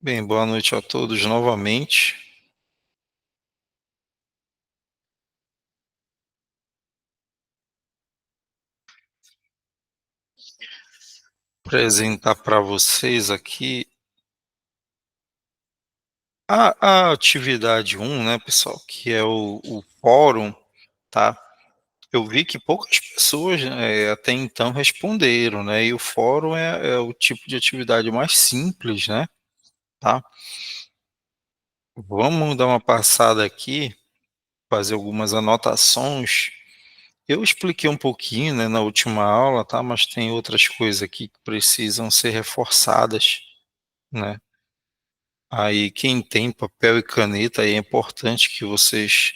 Bem, boa noite a todos novamente. Apresentar para vocês aqui a atividade um, né, pessoal, que é o fórum, tá? Eu vi que poucas pessoas até então responderam, né? E o fórum é o tipo de atividade mais simples, né? Tá? Vamos dar uma passada aqui, fazer algumas anotações. Eu expliquei um pouquinho, né, na última aula, tá? Mas tem outras coisas aqui que precisam ser reforçadas, né? Aí quem tem papel e caneta, aí é importante que vocês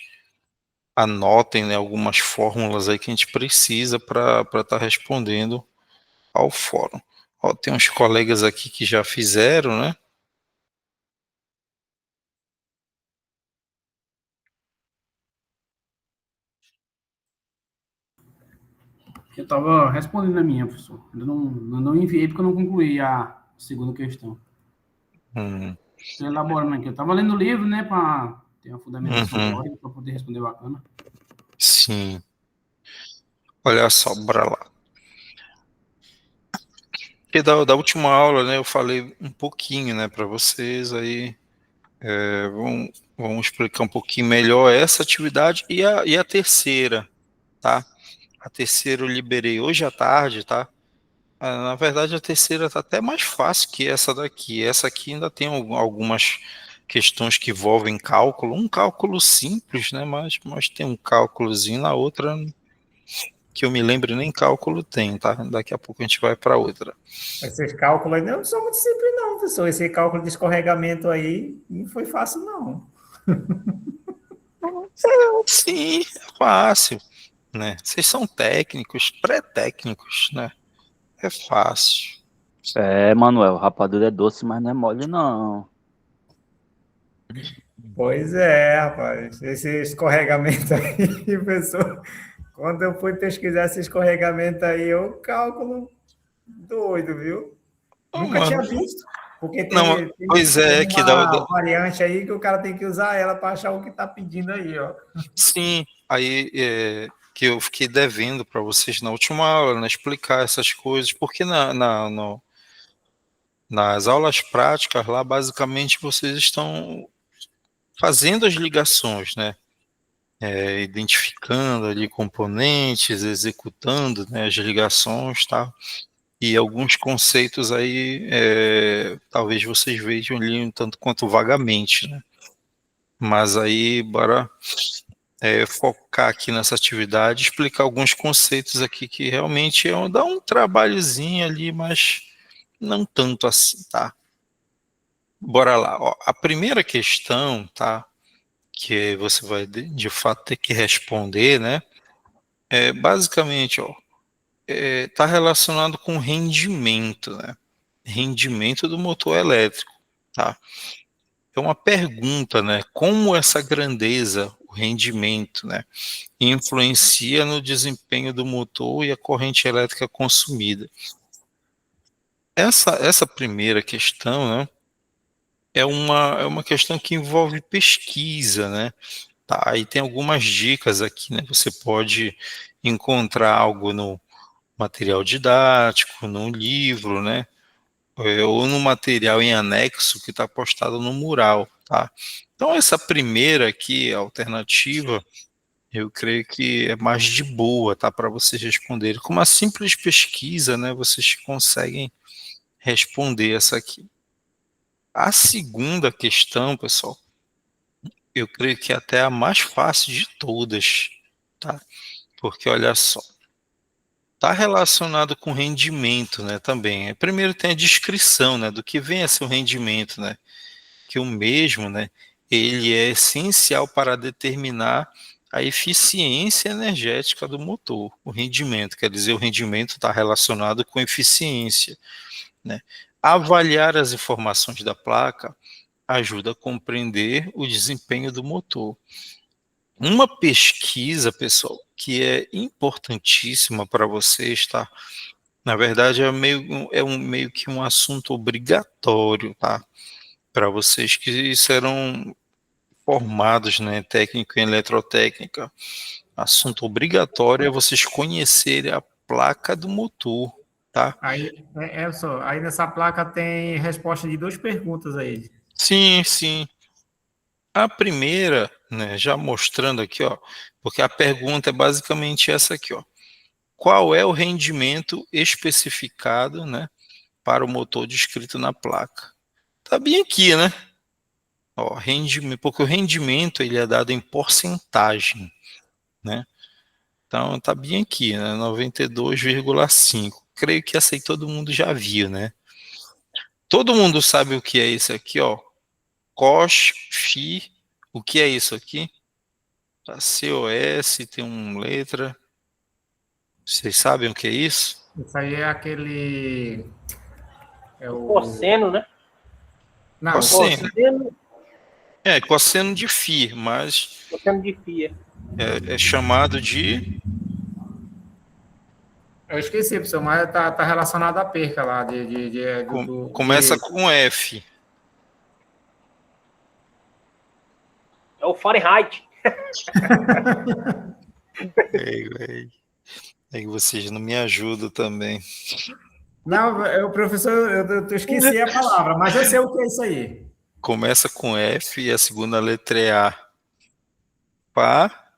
anotem, né, algumas fórmulas aí que a gente precisa para estar respondendo ao fórum. Ó, tem uns colegas aqui que já fizeram, né? Eu estava respondendo a minha, professor. Eu não enviei porque eu não concluí a segunda questão. Hum, Estou elaborando aqui. Eu estava lendo o livro, né, para ter uma fundamentação uhum, teórica, para poder responder bacana. sim. Olha só, bora lá. Porque da última aula, né, eu falei um pouquinho, né, para vocês aí, vamos explicar um pouquinho melhor essa atividade e a terceira, tá? A terceira eu liberei hoje à tarde, tá? Na verdade, a terceira está até mais fácil que essa daqui. Essa aqui ainda tem algumas questões que envolvem cálculo. Um cálculo simples, né? Mas tem um cálculozinho na outra que eu me lembro nem cálculo tem, tá? Daqui a pouco a gente vai para outra. Esses cálculos aí não são muito simples, não, professor. Esse cálculo de escorregamento aí não foi fácil, não. Sim, é fácil, né? Vocês são técnicos, pré-técnicos, né? É fácil. Manuel, rapadura é doce, mas não é mole, não. Pois é, rapaz. Esse escorregamento aí, professor. Quando eu fui pesquisar esse escorregamento aí, eu cálculo doido, viu? Oh, Nunca tinha mano, visto. Porque não, pois tem é, que uma variante aí que o cara tem que usar ela para achar o que está pedindo aí, ó. sim, aí que eu fiquei devendo para vocês na última aula, né, explicar essas coisas, porque nas aulas práticas lá, basicamente vocês estão fazendo as ligações, né, identificando ali componentes, executando, né, as ligações, tá? E alguns conceitos aí, talvez vocês vejam ali um tanto quanto vagamente, né? Mas aí, bora focar aqui nessa atividade, explicar alguns conceitos aqui que realmente dá um trabalhozinho ali, mas não tanto assim, tá? Bora lá. Ó, a primeira questão, tá? Que você vai de fato ter que responder, né? É basicamente, ó, tá relacionado com rendimento, né? Rendimento do motor elétrico, tá? É uma pergunta, né? Como essa grandeza, o rendimento, né, influencia no desempenho do motor e a corrente elétrica consumida? Essa primeira questão, né, é uma questão que envolve pesquisa, né? Tá, aí tem algumas dicas aqui, né? Você pode encontrar algo no material didático, no livro, né? Ou no material em anexo que está postado no mural, tá? Então essa primeira aqui, a alternativa, eu creio que é mais de boa, tá? Para vocês responderem. Com uma simples pesquisa, né? Vocês conseguem responder essa aqui. A segunda questão, pessoal, eu creio que é até a mais fácil de todas, tá? Porque olha só, está relacionado com rendimento, né? Também. Primeiro tem a descrição, né? Do que vem a ser o rendimento, né? Que o mesmo, né, ele é essencial para determinar a eficiência energética do motor, o rendimento, quer dizer, o rendimento está relacionado com eficiência, né? Avaliar as informações da placa ajuda a compreender o desempenho do motor. Uma pesquisa, pessoal, que é importantíssima para vocês, tá? Na verdade, é meio que um assunto obrigatório, tá? para vocês que serão formados, né, técnico em eletrotécnica. Assunto obrigatório é vocês conhecerem a placa do motor, tá? Aí, aí nessa placa tem resposta de 2 perguntas aí. Sim, sim. A primeira, né, já mostrando aqui, ó, porque a pergunta é basicamente essa aqui, ó. Qual é o rendimento especificado, né, para o motor descrito na placa? Tá bem aqui, né? Ó, rendimento, porque o rendimento ele é dado em porcentagem, né? Então tá bem aqui, né? 92,5. Creio que essa aí todo mundo já viu, né? Todo mundo sabe o que é isso aqui, ó. COS, FI, o que é isso aqui? A COS tem uma letra. Vocês sabem o que é isso? Isso aí é aquele. É o. Cosseno, né? Não, Cosseno. Cosseno, É, cosseno de φ, mas cosseno de fia. é chamado de... eu esqueci, professor, mas tá relacionado à perca lá Começa com F. É o Fahrenheit. É que vocês não me ajudam também. Não, o professor, eu esqueci a palavra, mas eu sei o que é isso aí. Começa com F e a segunda letra é A. Pá.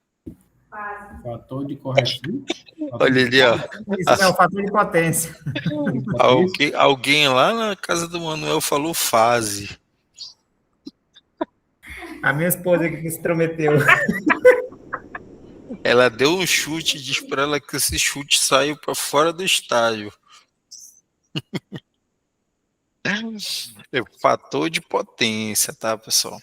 Fator de correção. Olha ali, ó. Isso é o fator de potência. Alguém lá na casa do Manuel falou fase. A minha esposa que se intrometeu. Ela deu um chute e diz para ela que esse chute saiu para fora do estádio. É fator de potência, tá, pessoal?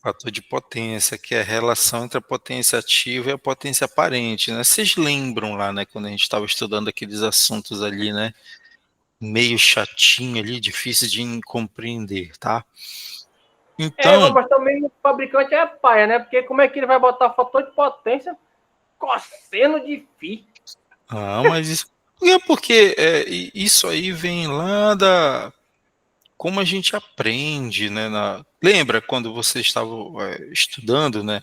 Fator de potência, que é a relação entre a potência ativa e a potência aparente, né? Vocês lembram lá, né, quando a gente estava estudando aqueles assuntos ali, né? Meio chatinho ali, difícil de compreender, tá? Então, Mas também o fabricante é paia, né? Porque como é que ele vai botar fator de potência cosseno de φ? mas isso aí vem lá da como a gente aprende, né? Lembra quando você estava estudando, né?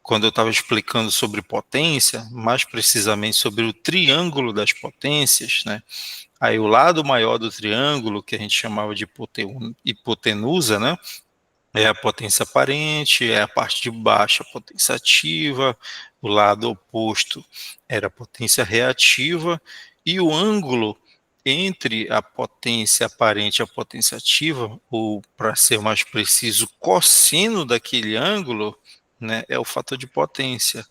Quando eu estava explicando sobre potência, mais precisamente sobre o triângulo das potências, né? Aí o lado maior do triângulo, que a gente chamava de hipotenusa, né? É a potência aparente, é a parte de baixo a potência ativa, o lado oposto era a potência reativa, e o ângulo entre a potência aparente e a potência ativa, ou para ser mais preciso, cosseno daquele ângulo, né, é o fator de potência.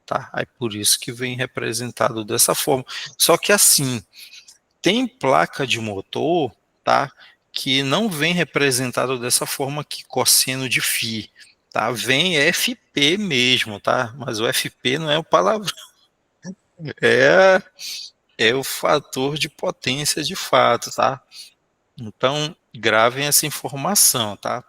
Tá? Aí por isso que vem representado dessa forma. Só que assim, tem placa de motor, tá? Que não vem representado dessa forma aqui, cosseno de φ, tá? Vem FP mesmo, tá? Mas o FP não é o palavrão, é o fator de potência de fato, tá? Então, gravem essa informação, tá?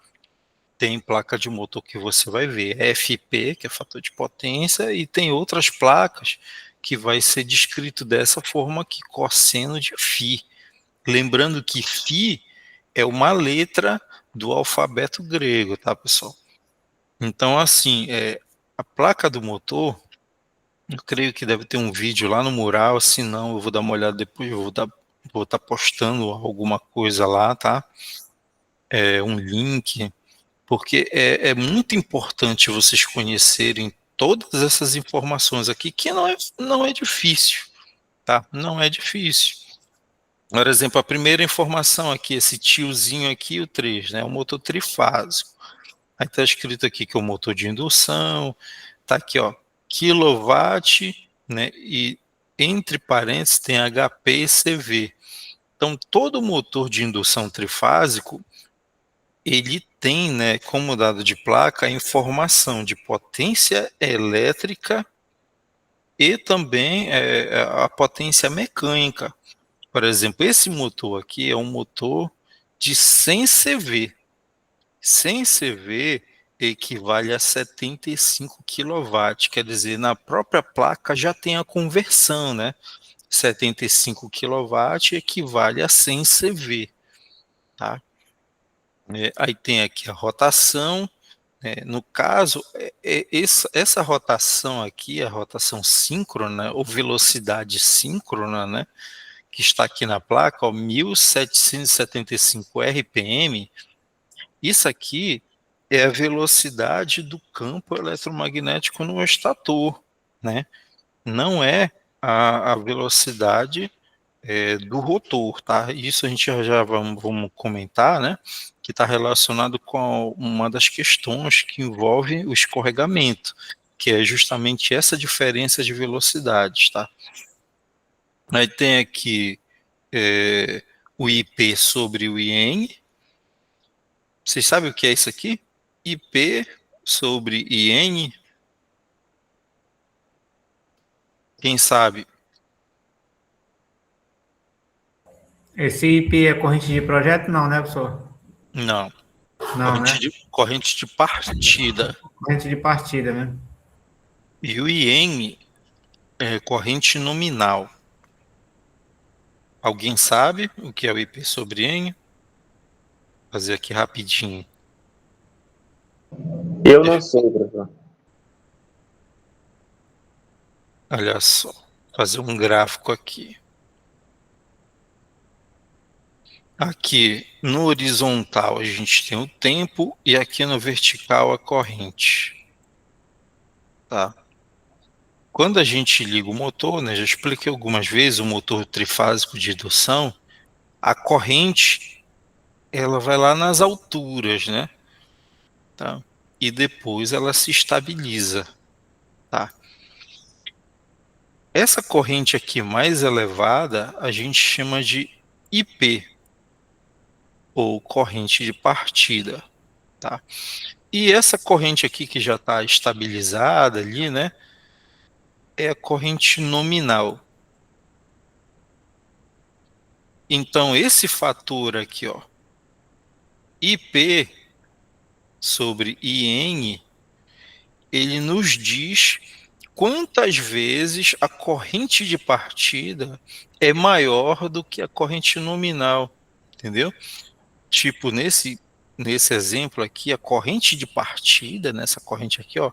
Tem placa de motor que você vai ver, FP, que é fator de potência, e tem outras placas que vai ser descrito dessa forma aqui, cosseno de φ. Lembrando que φ é uma letra do alfabeto grego, tá, pessoal? Então, assim, a placa do motor, eu creio que deve ter um vídeo lá no mural, se não, eu vou dar uma olhada depois, eu vou estar postando alguma coisa lá, tá? Um link, porque é muito importante vocês conhecerem todas essas informações aqui, que não é difícil, tá? Não é difícil. Por exemplo, a primeira informação aqui, esse tiozinho aqui, o 3, né? O motor trifásico. Aí está escrito aqui que é o motor de indução, tá aqui, ó, quilowatt, né? E entre parênteses tem HP e CV. Então, todo motor de indução trifásico, ele tem, né, como dado de placa, a informação de potência elétrica e também a potência mecânica. Por exemplo, esse motor aqui é um motor de 100 CV. 100 CV equivale a 75 kW, quer dizer, na própria placa já tem a conversão, né? 75 kW equivale a 100 CV, tá? Aí tem aqui a rotação. No caso, essa rotação aqui, a rotação síncrona, ou velocidade síncrona, né, que está aqui na placa, ó, 1775 RPM, isso aqui é a velocidade do campo eletromagnético no estator, né? Não é a velocidade do rotor, tá? Isso a gente já vamos comentar, né? Que está relacionado com uma das questões que envolve o escorregamento, que é justamente essa diferença de velocidades, tá? Aí tem aqui o IP sobre o IN. Vocês sabem o que é isso aqui? IP sobre IN. Quem sabe? Esse IP é corrente de projeto? Não, né, professor? Não. Não, né? Corrente de partida. Corrente de partida, né? E o IN é corrente nominal. Alguém sabe o que é o IP sobre IN? Vou fazer aqui rapidinho. Eu não sei, professor. Olha só, fazer um gráfico aqui. Aqui no horizontal a gente tem o tempo e aqui no vertical a corrente. Tá? Quando a gente liga o motor, né, já expliquei algumas vezes, o motor trifásico de indução, a corrente ela vai lá nas alturas, né? Tá? E depois ela se estabiliza. Tá? Essa corrente aqui mais elevada a gente chama de IP, ou corrente de partida. Tá? E essa corrente aqui que já está estabilizada ali, né? É a corrente nominal. Então, esse fator aqui, ó, IP sobre IN, ele nos diz quantas vezes a corrente de partida é maior do que a corrente nominal, entendeu? Tipo, nesse exemplo aqui, a corrente de partida, nessa corrente aqui, ó,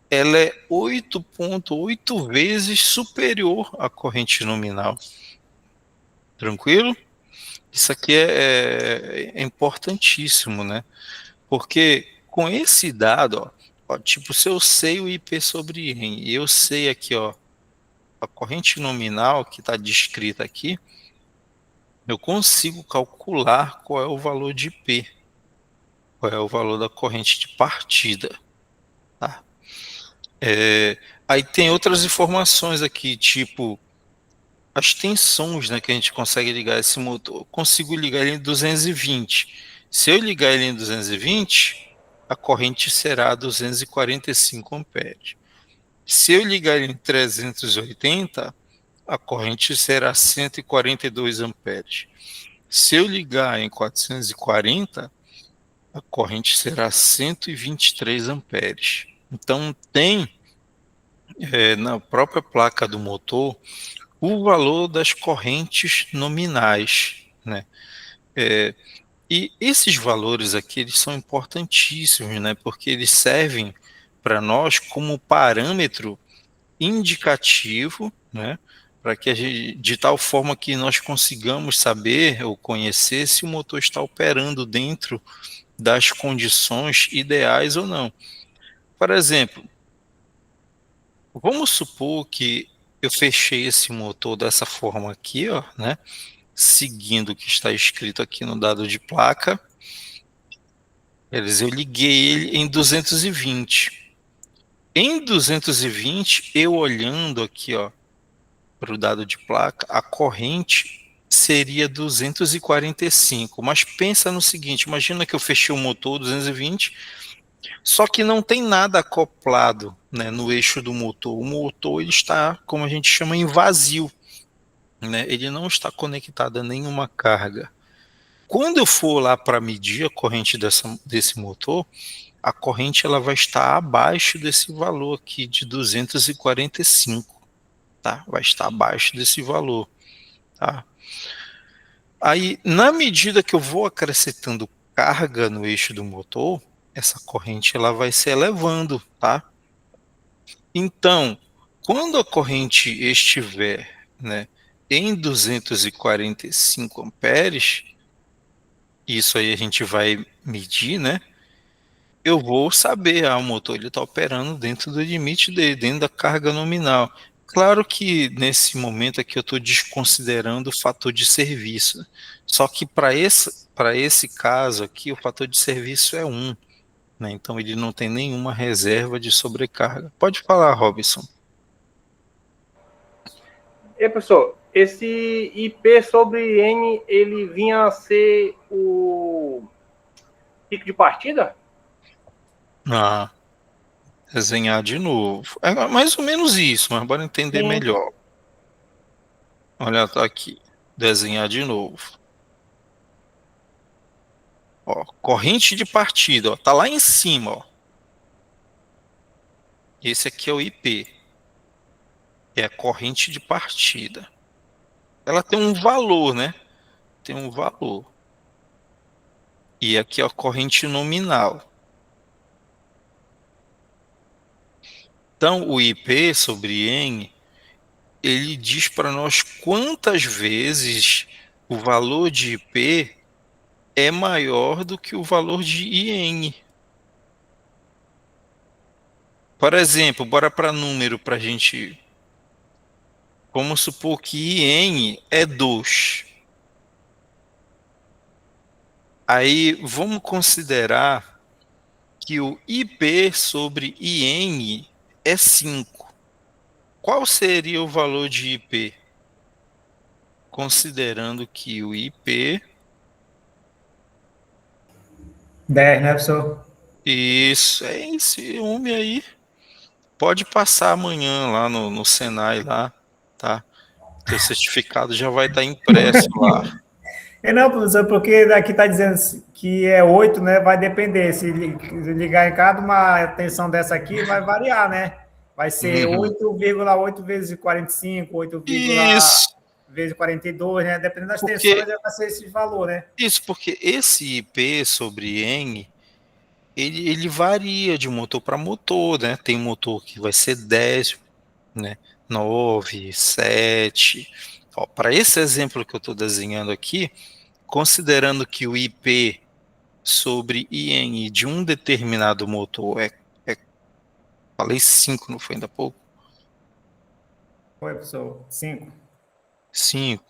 ela é 8,8 vezes superior à corrente nominal. Tranquilo? Isso aqui é importantíssimo, né? Porque com esse dado, ó, tipo, se eu sei o IP sobre IN, e eu sei aqui, ó, a corrente nominal que está descrita aqui, eu consigo calcular qual é o valor de IP, qual é o valor da corrente de partida. Tá? Aí tem outras informações aqui, tipo as tensões, né, que a gente consegue ligar esse motor. Eu consigo ligar ele em 220. Se eu ligar ele em 220, a corrente será 245 amperes. Se eu ligar ele em 380, a corrente será 142 amperes. Se eu ligar em 440, a corrente será 123 amperes. Então tem na própria placa do motor o valor das correntes nominais, né? E esses valores aqui eles são importantíssimos, né? Porque eles servem para nós como parâmetro indicativo, né? Para que de tal forma que nós consigamos saber ou conhecer se o motor está operando dentro das condições ideais ou não. Por exemplo, vamos supor que eu fechei esse motor dessa forma aqui, ó, né? Seguindo o que está escrito aqui no dado de placa. Eu liguei ele em 220. Em 220, eu olhando aqui, ó, para o dado de placa, a corrente seria 245. Mas pensa no seguinte, imagina que eu fechei o motor 220, só que não tem nada acoplado, né, no eixo do motor. O motor ele está, como a gente chama, em vazio, né? Ele não está conectado a nenhuma carga. Quando eu for lá para medir a corrente desse motor, a corrente ela vai estar abaixo desse valor aqui de 245, tá? Vai estar abaixo desse valor, tá? Aí, na medida que eu vou acrescentando carga no eixo do motor, essa corrente ela vai se elevando, tá? Então, quando a corrente estiver, né, em 245 amperes, isso aí a gente vai medir, né? Eu vou saber, o motor ele está operando dentro do limite dele, dentro da carga nominal. Claro que nesse momento aqui eu estou desconsiderando o fator de serviço. Só que para esse caso aqui, o fator de serviço é 1, né? Então ele não tem nenhuma reserva de sobrecarga. Pode falar, Robson. E professor, esse IP sobre N, ele vinha a ser o pico de partida? Ah, desenhar de novo. É mais ou menos isso, mas bora entender Sim. melhor. Olha, tá aqui. Desenhar de novo. Ó, corrente de partida, ó, tá lá em cima, ó. Esse aqui é o IP, é a corrente de partida. Ela tem um valor, né? Tem um valor. E aqui é a corrente nominal. Então, o IP sobre N, ele diz para nós quantas vezes o valor de IP é maior do que o valor de IN. Por exemplo, bora para número para a gente. Vamos supor que IN é 2. Aí vamos considerar que o IP sobre IN é 5. Qual seria o valor de IP? Considerando que o IP... 10, né, professor? Isso, é esse homem aí. Pode passar amanhã lá no Senai, lá, tá? Teu certificado já vai estar impresso lá. Não, professor, porque daqui está dizendo que é 8, né? Vai depender. Se ligar em cada uma tensão dessa aqui, vai variar, né? Vai ser Uhum. 8,8 vezes 45, 8, Isso, vezes 42, né? Dependendo das porque, tensões, vai ser esse valor, né? porque esse IP sobre N, ele varia de motor para motor, né? Tem motor que vai ser 10, né? 9, 7. Para esse exemplo que eu estou desenhando aqui, considerando que o IP sobre IN de um determinado motor falei 5, não foi ainda há pouco? Foi, professor. 5. 5.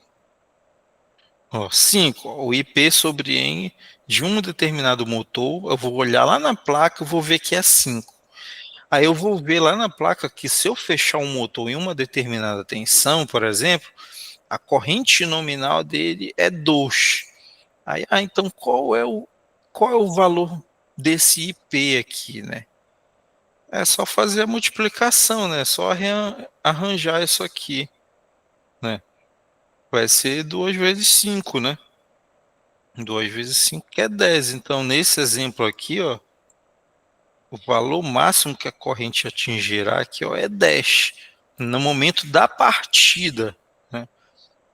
5. O IP sobre N de um determinado motor, eu vou olhar lá na placa, eu vou ver que é 5. Aí eu vou ver lá na placa que se eu fechar um motor em uma determinada tensão, por exemplo, a corrente nominal dele é 2. Aí, então qual é o valor desse IP aqui, né? É só fazer a multiplicação, né? É só arranjar isso aqui, né? Vai ser 2 vezes 5, né? 2 vezes 5 que é 10. Então, nesse exemplo aqui, ó, o valor máximo que a corrente atingirá aqui, ó, é 10. No momento da partida, né?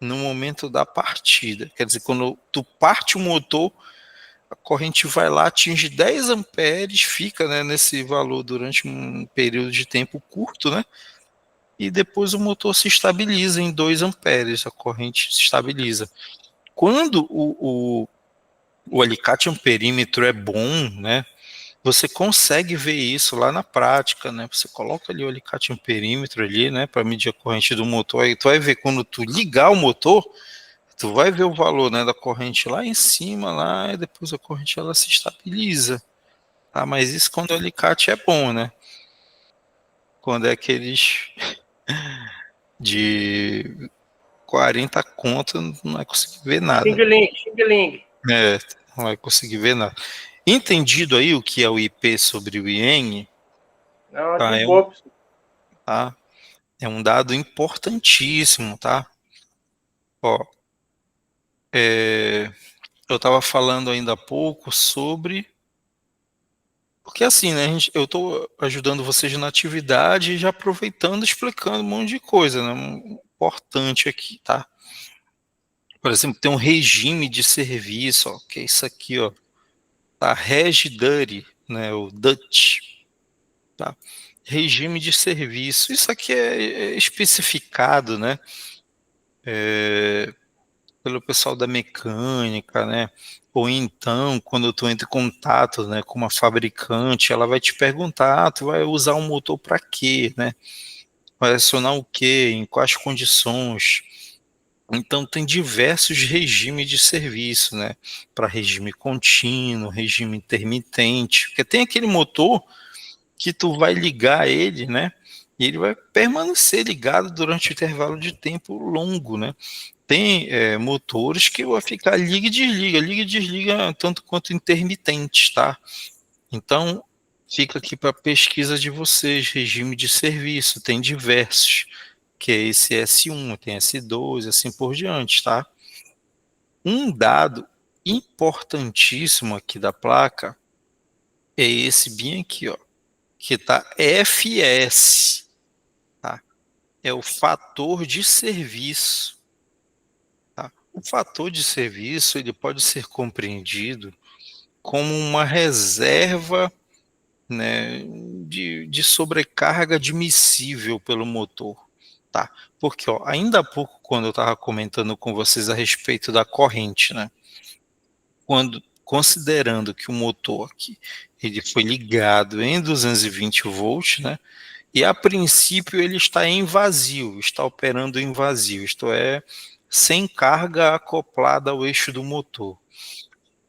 No momento da partida. Quer dizer, quando tu parte o motor, a corrente vai lá, atinge 10 amperes, fica, né, nesse valor durante um período de tempo curto, né? E depois o motor se estabiliza em 2 amperes, a corrente se estabiliza. Quando o alicate amperímetro é bom, né? Você consegue ver isso lá na prática, né? Você coloca ali o alicate amperímetro ali, né, para medir a corrente do motor. Aí tu vai ver quando tu ligar o motor, tu vai ver o valor, né, da corrente lá em cima, lá, e depois a corrente ela se estabiliza. Ah, mas isso quando o alicate é bom, né? Quando é aqueles de 40 conto, não vai conseguir ver nada. Xing Ling. Não vai conseguir ver nada. Entendido aí o que é o IP sobre o IN, Não, tá? de boa, professor. Tá? É um dado importantíssimo, tá? Ó, eu estava falando ainda há pouco sobre... Porque assim, né, eu estou ajudando vocês na atividade e já aproveitando, explicando um monte de coisa, né? Importante aqui, tá? Por exemplo, tem um regime de serviço, ó, que é isso aqui, ó. tá? RegDuty, né? O Dutch, tá? Regime de serviço. Isso aqui é especificado, né? Pelo pessoal da mecânica, né? Ou então, quando tu entra em contato, né, com uma fabricante, ela vai te perguntar, tu vai usar um motor para quê, né? Vai acionar o quê? Em quais condições? Então tem diversos regimes de serviço, né? Para regime contínuo, regime intermitente, porque tem aquele motor que tu vai ligar ele, né? E ele vai permanecer ligado durante um intervalo de tempo longo, né? Tem motores que vai ficar liga e desliga, tanto quanto intermitente, tá? Então, fica aqui para pesquisa de vocês, regime de serviço, tem diversos, que é esse S1, tem S2, assim por diante, tá? Um dado importantíssimo aqui da placa é esse bem aqui, ó, que tá FS, tá? É o fator de serviço. Tá? O fator de serviço ele pode ser compreendido como uma reserva, né, de sobrecarga admissível pelo motor. Tá? Porque ó, ainda há pouco, quando eu estava comentando com vocês a respeito da corrente, né, considerando que o motor aqui ele foi ligado em 220 volts, né, e a princípio ele está em vazio, está operando em vazio, isto é, sem carga acoplada ao eixo do motor.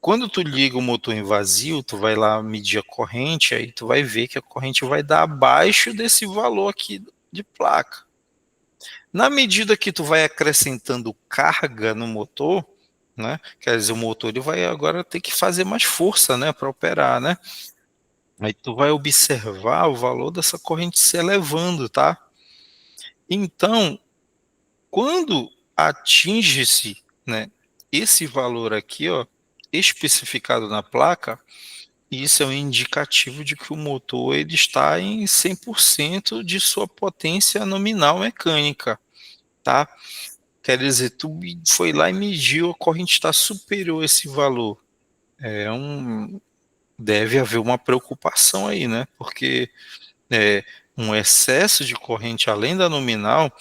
Quando tu liga o motor em vazio, tu vai lá medir a corrente, aí tu vai ver que a corrente vai dar abaixo desse valor aqui de placa. Na medida que tu vai acrescentando carga no motor, né, quer dizer, o motor ele vai agora ter que fazer mais força, né, para operar, né? Aí tu vai observar o valor dessa corrente se elevando, tá? Então, quando atinge-se, né, esse valor aqui, ó, especificado na placa, isso é um indicativo de que o motor ele está em 100% de sua potência nominal mecânica, tá? Quer dizer, tu foi lá e mediu, a corrente está superior a esse valor. Deve haver uma preocupação aí, né? Porque um excesso de corrente além da nominal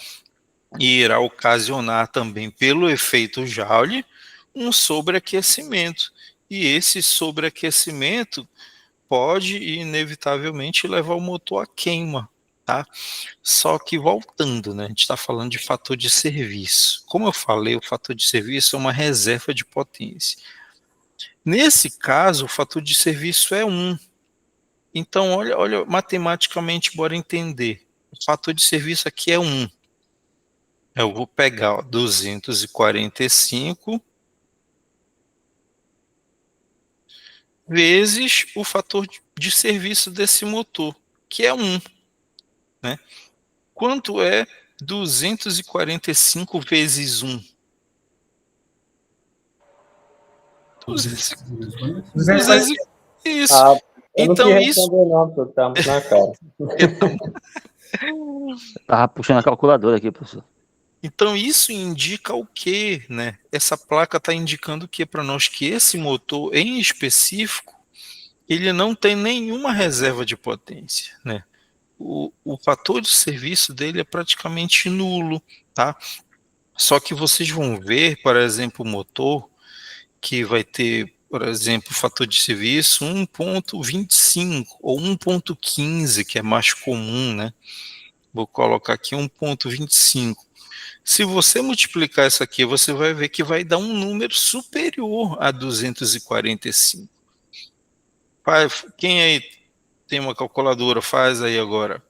irá ocasionar também, pelo efeito Joule, um sobreaquecimento. E esse sobreaquecimento pode inevitavelmente levar o motor à queima, tá? Só que voltando, né, a gente está falando de fator de serviço. Como eu falei, o fator de serviço é uma reserva de potência. Nesse caso, o fator de serviço é 1. Então, olha matematicamente, bora entender. O fator de serviço aqui é 1. Eu vou pegar ó, 245 vezes o fator de serviço desse motor, que é 1. Né? Quanto é 245 vezes 1? 200, isso. Eu não Então, quis isso. responder, não, porque tá muito na cara. Tava puxando a calculadora aqui, professor. Então, isso indica o quê? Né? Essa placa está indicando o que para nós? Que esse motor, em específico, ele não tem nenhuma reserva de potência. Né? O fator de serviço dele é praticamente nulo. Tá? Só que vocês vão ver, por exemplo, o motor que vai ter, por exemplo, fator de serviço 1.25 ou 1.15, que é mais comum, né? Vou colocar aqui 1.25. Se você multiplicar isso aqui, você vai ver que vai dar um número superior a 245. Quem aí tem uma calculadora, faz aí agora.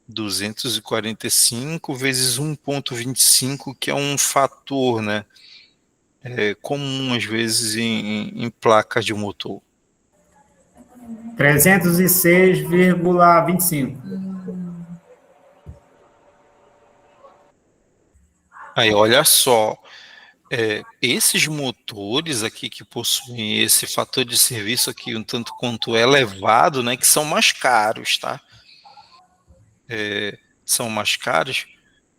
245 vezes 1.25, que é um fator, né? Comum às vezes em placas de motor. 306,25. Aí, olha só, esses motores aqui que possuem esse fator de serviço aqui um tanto quanto elevado, né, que são mais caros, tá? São mais caros.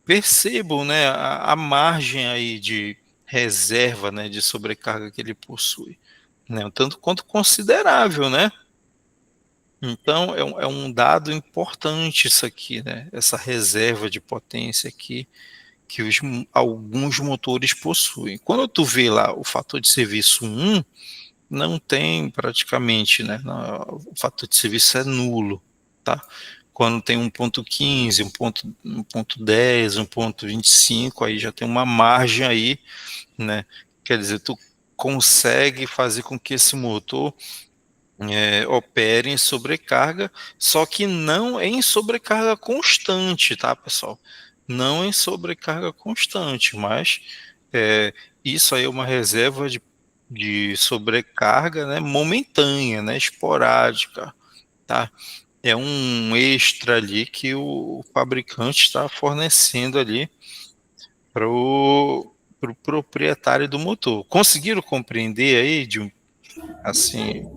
Percebam, né, a margem aí de reserva, né, de sobrecarga que ele possui. né? Um tanto quanto considerável, né? Então, é um dado importante isso aqui, né? Essa reserva de potência aqui que alguns motores possuem. Quando tu vê lá o fator de serviço 1, não tem praticamente, né? O fator de serviço é nulo, tá? Quando tem 1.15, 1.10, 1.25, aí já tem uma margem aí, né? Quer dizer, tu consegue fazer com que esse motor opere em sobrecarga, só que não em sobrecarga constante, tá, pessoal? Não em sobrecarga constante, mas isso aí é uma reserva de sobrecarga, né, momentânea, né, esporádica, tá? É um extra ali que o fabricante está fornecendo ali para o proprietário do motor. Conseguiram compreender aí, assim?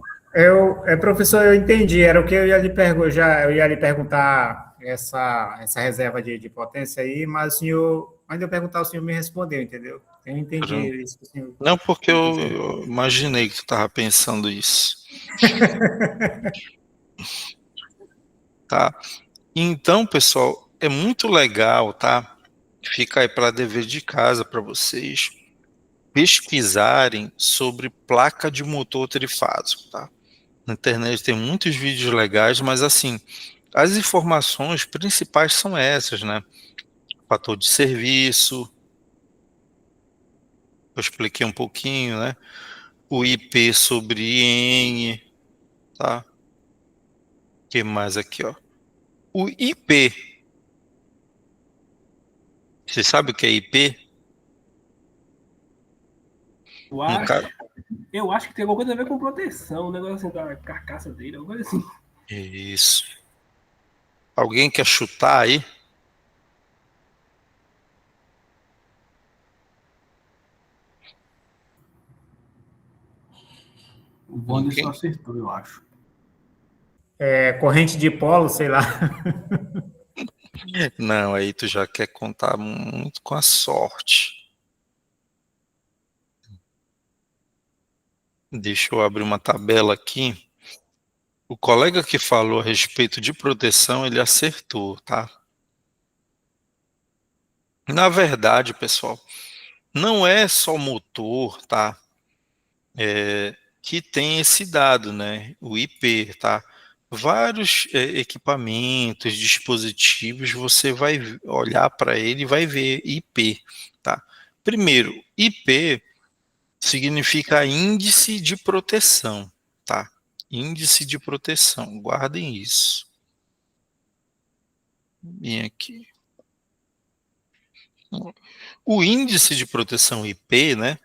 Professor, eu entendi, era o que eu ia lhe perguntar, eu ia lhe perguntar essa reserva de potência aí, mas o senhor, ainda eu perguntar, o senhor me respondeu, entendeu? Eu entendi isso que o senhor Não, porque quis dizer. eu imaginei que tu estava pensando isso. Tá? Então, pessoal, é muito legal, tá? Fica aí para dever de casa para vocês pesquisarem sobre placa de motor trifásico, tá? Na internet tem muitos vídeos legais, mas assim, as informações principais são essas, né? Fator de serviço, eu expliquei um pouquinho, né? O IP sobre N, tá? O que mais aqui, ó? O IP, você sabe o que é IP? Eu Um acho, cara... eu acho que tem alguma coisa a ver com proteção, um negócio assim da carcaça dele, alguma coisa assim. Isso. Alguém quer chutar aí? O Wanderson Ninguém? acertou, eu acho. Corrente de polo, sei lá. Não, aí tu já quer contar muito com a sorte. Deixa eu abrir uma tabela aqui. O colega que falou a respeito de proteção, ele acertou, tá? Na verdade, pessoal, não é só motor, tá? Que tem esse dado, né? O IP, tá? Vários equipamentos, dispositivos, você vai olhar para ele e vai ver IP, tá? Primeiro, IP significa índice de proteção, tá? Índice de proteção, guardem isso. Bem aqui. O índice de proteção IP, né?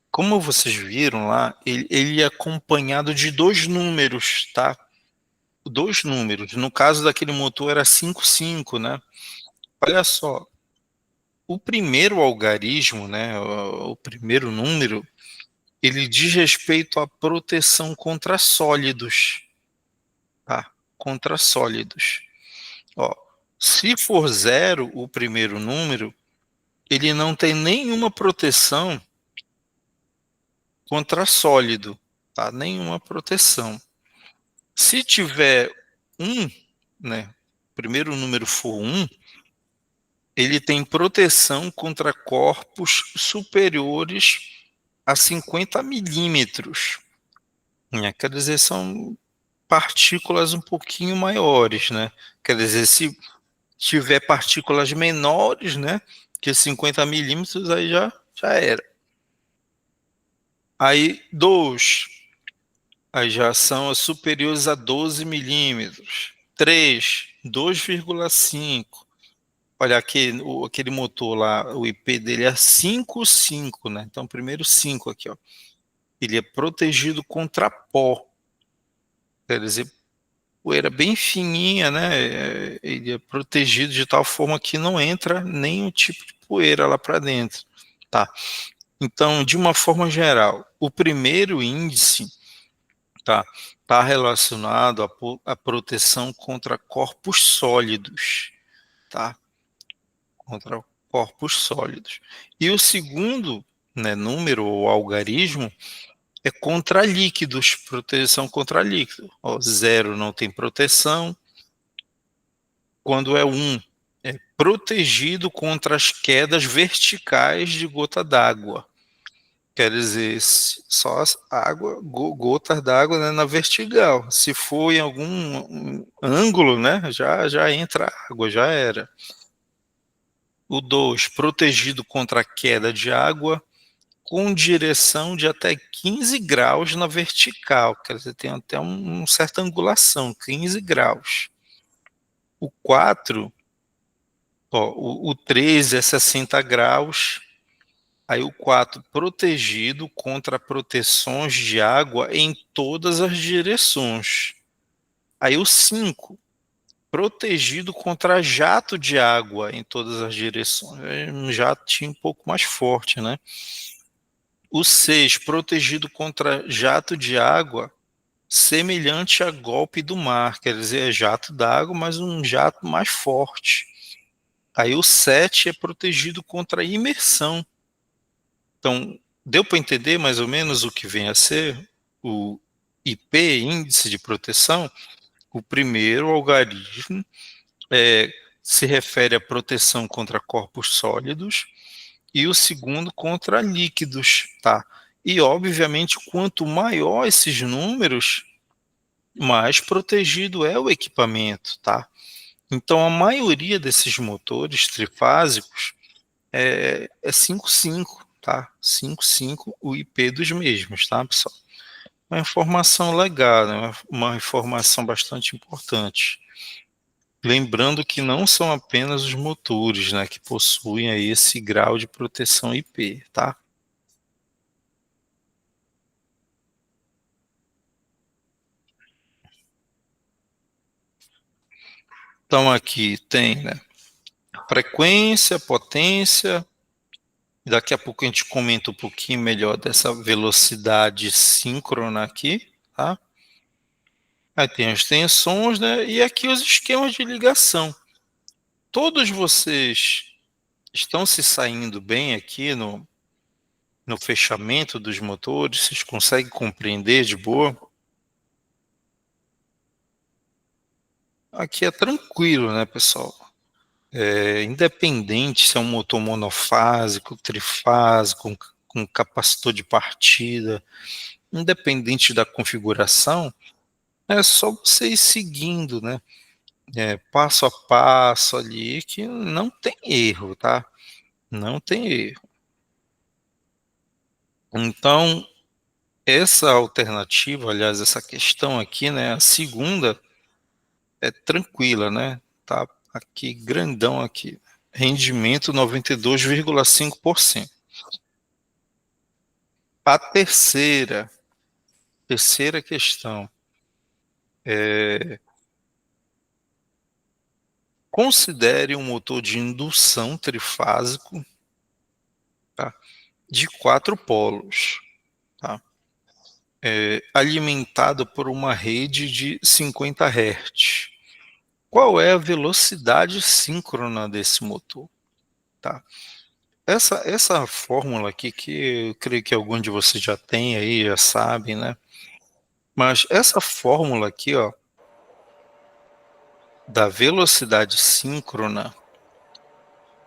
Como vocês viram lá, ele é acompanhado de dois números, tá? Dois números. No caso daquele motor era 55, né? Olha só, o primeiro algarismo, né? O primeiro número, ele diz respeito à proteção contra sólidos, tá? Contra sólidos. Ó, se for 0 o primeiro número, ele não tem nenhuma proteção contra sólido, tá? Nenhuma proteção. Se tiver 1, né? O primeiro número for 1, ele tem proteção contra corpos superiores a 50 milímetros. Quer dizer, são partículas um pouquinho maiores, né? Quer dizer, se tiver partículas menores, né, que 50 milímetros, aí já era. Aí, 2, aí já são as superiores a 12 milímetros. 3, 2,5. Olha, aquele motor lá, o IP dele é 5,5, né? Então, primeiro 5 aqui, ó. Ele é protegido contra pó. Quer dizer, poeira bem fininha, né? Ele é protegido de tal forma que não entra nenhum tipo de poeira lá para dentro, tá? Então, de uma forma geral, o primeiro índice tá relacionado à proteção contra corpos sólidos, tá? Contra corpos sólidos. E o segundo, né, número ou algarismo é contra líquidos, proteção contra líquido. Ó, 0 não tem proteção. Quando é 1, é protegido contra as quedas verticais de gota d'água. Quer dizer, só água, gotas d'água, né, na vertical. Se for em algum ângulo, né, já entra água, já era. O 2, protegido contra a queda de água com direção de até 15 graus na vertical. Quer dizer, tem até uma certa angulação, 15 graus. O 4, ó, o 13 é 60 graus. Aí o 4, protegido contra proteções de água em todas as direções. Aí o 5, protegido contra jato de água em todas as direções. É um jatinho um pouco mais forte, né? O 6, protegido contra jato de água semelhante a golpe do mar. Quer dizer, é jato d'água, mas um jato mais forte. Aí o 7 é protegido contra imersão. Então, deu para entender mais ou menos o que vem a ser o IP, índice de proteção? O primeiro algarismo se refere à proteção contra corpos sólidos e o segundo contra líquidos, tá? E, obviamente, quanto maior esses números, mais protegido é o equipamento, tá? Então, a maioria desses motores trifásicos é 5,5, tá? 5,5 o IP dos mesmos, tá, pessoal? Uma informação legal, né? Uma informação bastante importante. Lembrando que não são apenas os motores, né, que possuem aí esse grau de proteção IP, tá? Então aqui tem, né, frequência, potência. Daqui a pouco a gente comenta um pouquinho melhor dessa velocidade síncrona aqui, tá? Aí tem as tensões, né? E aqui os esquemas de ligação. Todos vocês estão se saindo bem aqui no fechamento dos motores? Vocês conseguem compreender de boa? Aqui é tranquilo, né, pessoal? Independente se é um motor monofásico, trifásico, com capacitor de partida, independente da configuração, é só você ir seguindo, né? Passo a passo ali, que não tem erro, tá? Não tem erro. Então, essa alternativa, aliás, essa questão aqui, né? A segunda é tranquila, né? Tá aqui, grandão aqui. Rendimento 92,5%. A terceira questão é: considere um motor de indução trifásico, tá, de 4 polos, tá, alimentado por uma rede de 50 Hz. Qual é a velocidade síncrona desse motor? Tá? Essa fórmula aqui, que eu creio que algum de vocês já tem aí, já sabem, né? Mas essa fórmula aqui, ó, da velocidade síncrona,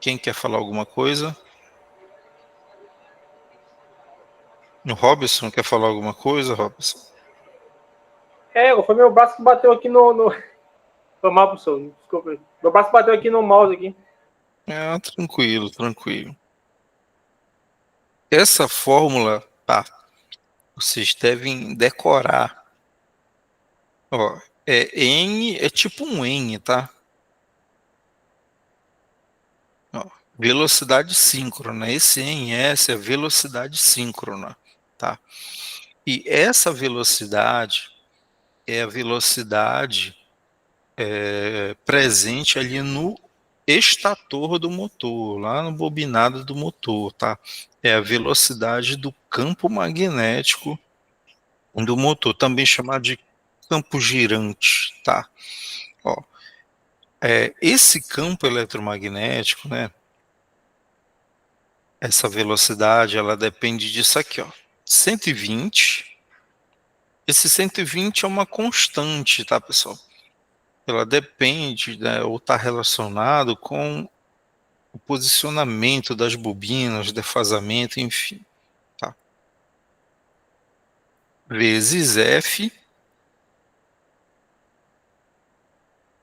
quem quer falar alguma coisa? O Robson quer falar alguma coisa, Robson? Foi meu braço que bateu aqui no... Foi mal, professor, desculpa. Meu braço bateu aqui no mouse aqui. Tranquilo, tranquilo. Essa fórmula, tá, vocês devem decorar. Ó, N, é tipo um N, tá? Ó, velocidade síncrona. Esse NS é velocidade síncrona, tá? E essa velocidade é a velocidade presente ali no estator do motor, lá no bobinado do motor, tá? É a velocidade do campo magnético do motor, também chamado de campo girante, tá? Ó, esse campo eletromagnético, né? Essa velocidade, ela depende disso aqui, ó. 120. Esse 120 é uma constante, tá, pessoal? Ela depende, né, ou está relacionado com o posicionamento das bobinas, defasamento, enfim. Tá? Vezes F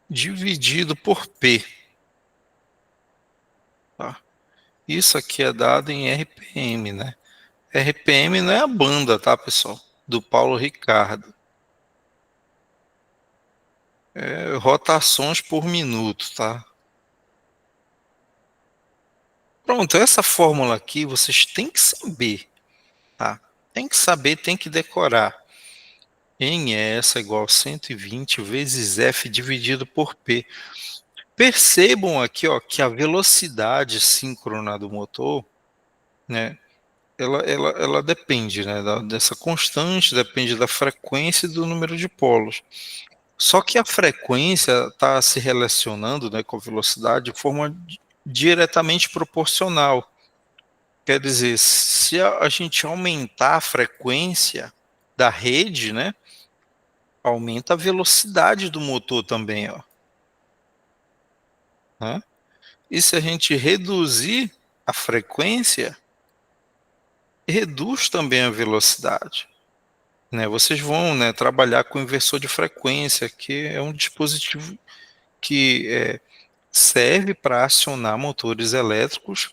dividido por P. Tá? Isso aqui é dado em RPM, né? RPM não é a banda, tá, pessoal? Do Paulo Ricardo. É rotações por minuto, tá? Pronto, essa fórmula aqui vocês têm que saber, tá? Tem que saber, tem que decorar. Em essa é igual a 120 vezes F dividido por P. Percebam aqui, ó, que a velocidade síncrona do motor, né, ela depende, né, dessa constante, depende da frequência e do número de polos. Só que a frequência está se relacionando, né, com a velocidade de forma diretamente proporcional. Quer dizer, se a gente aumentar a frequência da rede, né, aumenta a velocidade do motor também, ó. Né? E se a gente reduzir a frequência, reduz também a velocidade. Né? Vocês vão, né, trabalhar com inversor de frequência, que é um dispositivo que serve para acionar motores elétricos,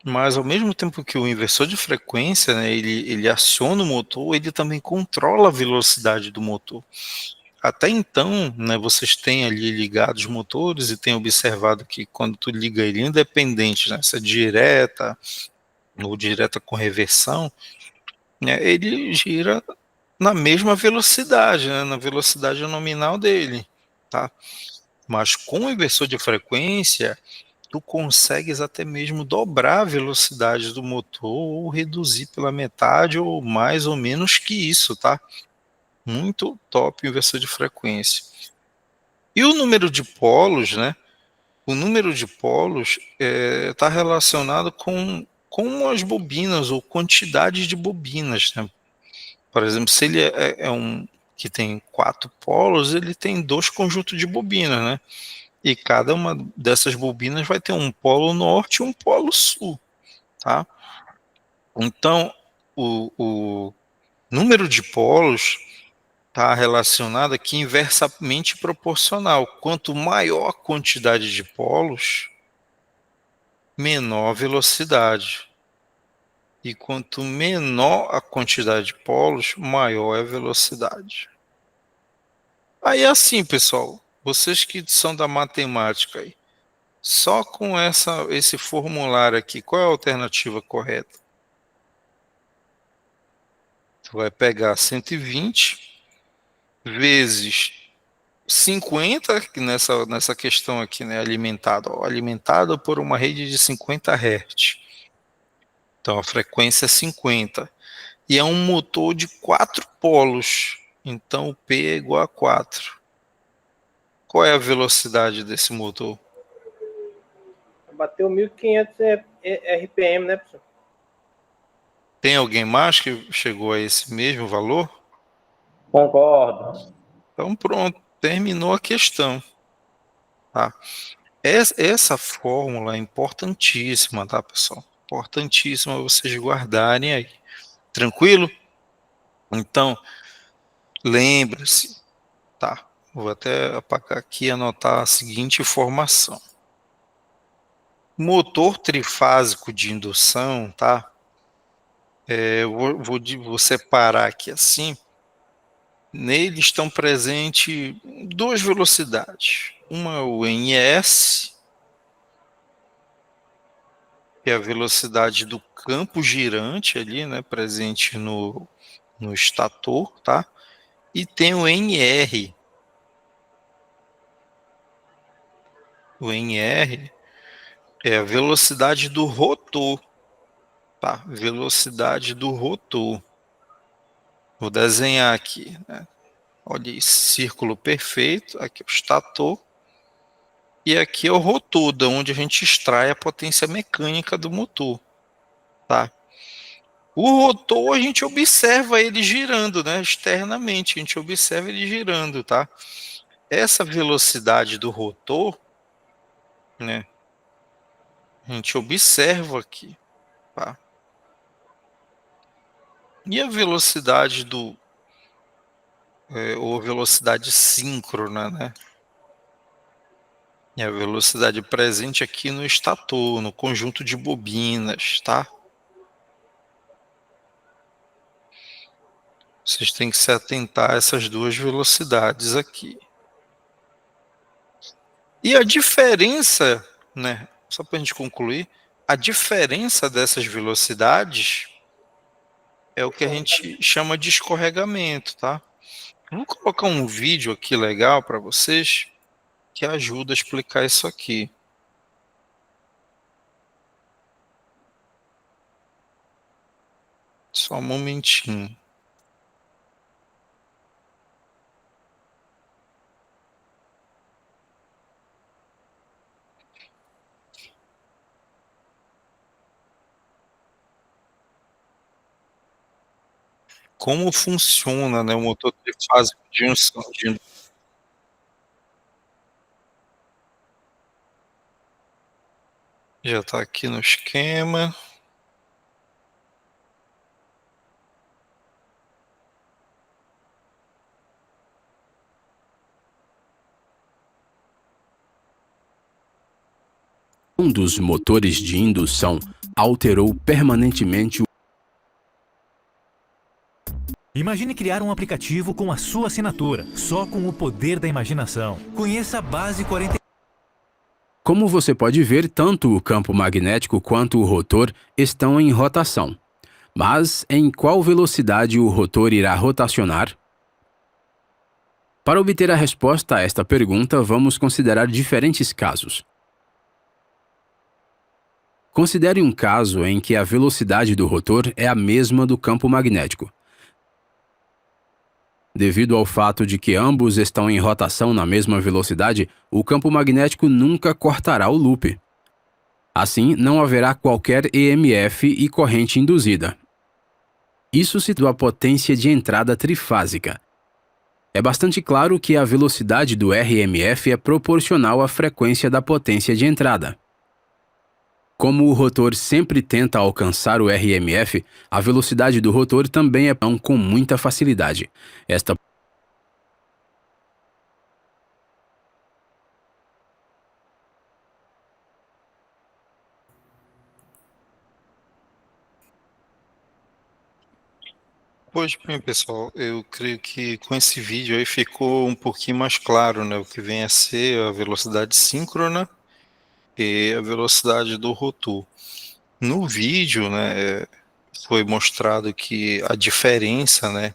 mas ao mesmo tempo que o inversor de frequência, né, ele aciona o motor, ele também controla a velocidade do motor. Até então, né, vocês têm ali ligados os motores e têm observado que quando tu liga ele, independente, né, se é direta ou direta com reversão, né, ele gira na mesma velocidade, né, na velocidade nominal dele, tá? Mas com o inversor de frequência, tu consegues até mesmo dobrar a velocidade do motor ou reduzir pela metade ou mais ou menos que isso, tá? Muito top o inversor de frequência. E o número de polos, né? O número de polos está relacionado com as bobinas ou quantidade de bobinas, né? Por exemplo, se ele é um que tem 4 polos, ele tem 2 conjuntos de bobinas, né? E cada uma dessas bobinas vai ter um polo norte e um polo sul, tá? Então, o número de polos está relacionado aqui inversamente proporcional. Quanto maior a quantidade de polos, menor a velocidade. E quanto menor a quantidade de polos, maior é a velocidade. Aí assim, pessoal, vocês que são da matemática aí, só com esse formulário aqui, qual é a alternativa correta? Tu vai pegar 120 vezes 50, que nessa questão aqui, né, alimentado por uma rede de 50 Hz. Então a frequência é 50. E é um motor de 4 polos. Então o P é igual a 4. Qual é a velocidade desse motor? Bateu 1.500 RPM, né, professor? Tem alguém mais que chegou a esse mesmo valor? Concordo. Então pronto, terminou a questão. Tá? Essa fórmula é importantíssima, tá, pessoal? Importantíssima vocês guardarem aí. Tranquilo? Então, lembre-se, tá? Vou até apagar aqui e anotar a seguinte informação. Motor trifásico de indução, tá? Vou separar aqui assim. Nele estão presentes 2 velocidades. Uma é o NS, que é a velocidade do campo girante ali, né, presente no estator, tá? E tem o NR. O NR é a velocidade do rotor, tá? Velocidade do rotor. Vou desenhar aqui, né? Olha esse círculo perfeito, aqui é o estator, e aqui é o rotor, da onde a gente extrai a potência mecânica do motor, tá? O rotor, a gente observa ele girando, né? Externamente, a gente observa ele girando, tá? Essa velocidade do rotor, né? A gente observa aqui, tá? E a velocidade ou velocidade síncrona, né? E a velocidade presente aqui no estator, no conjunto de bobinas, tá? Vocês têm que se atentar a essas duas velocidades aqui. E a diferença, né? Só para a gente concluir, a diferença dessas velocidades é o que a gente chama de escorregamento, tá? Vou colocar um vídeo aqui legal para vocês que ajuda a explicar isso aqui. Só um momentinho. Como funciona, né, o motor trifásico de junção de... Já está aqui no esquema. Um dos motores de indução alterou permanentemente o... Imagine criar um aplicativo com a sua assinatura, só com o poder da imaginação. Conheça a Base 40. Como você pode ver, tanto o campo magnético quanto o rotor estão em rotação. Mas em qual velocidade o rotor irá rotacionar? Para obter a resposta a esta pergunta, vamos considerar diferentes casos. Considere um caso em que a velocidade do rotor é a mesma do campo magnético. Devido ao fato de que ambos estão em rotação na mesma velocidade, o campo magnético nunca cortará o loop. Assim, não haverá qualquer EMF e corrente induzida. Isso situa a potência de entrada trifásica. É bastante claro que a velocidade do RMF é proporcional à frequência da potência de entrada. Como o rotor sempre tenta alcançar o RMF, a velocidade do rotor também é com muita facilidade. Pois bem, pessoal, eu creio que com esse vídeo aí ficou um pouquinho mais claro, né, o que vem a ser a velocidade síncrona e a velocidade do rotor. No vídeo, né, foi mostrado que a diferença, né,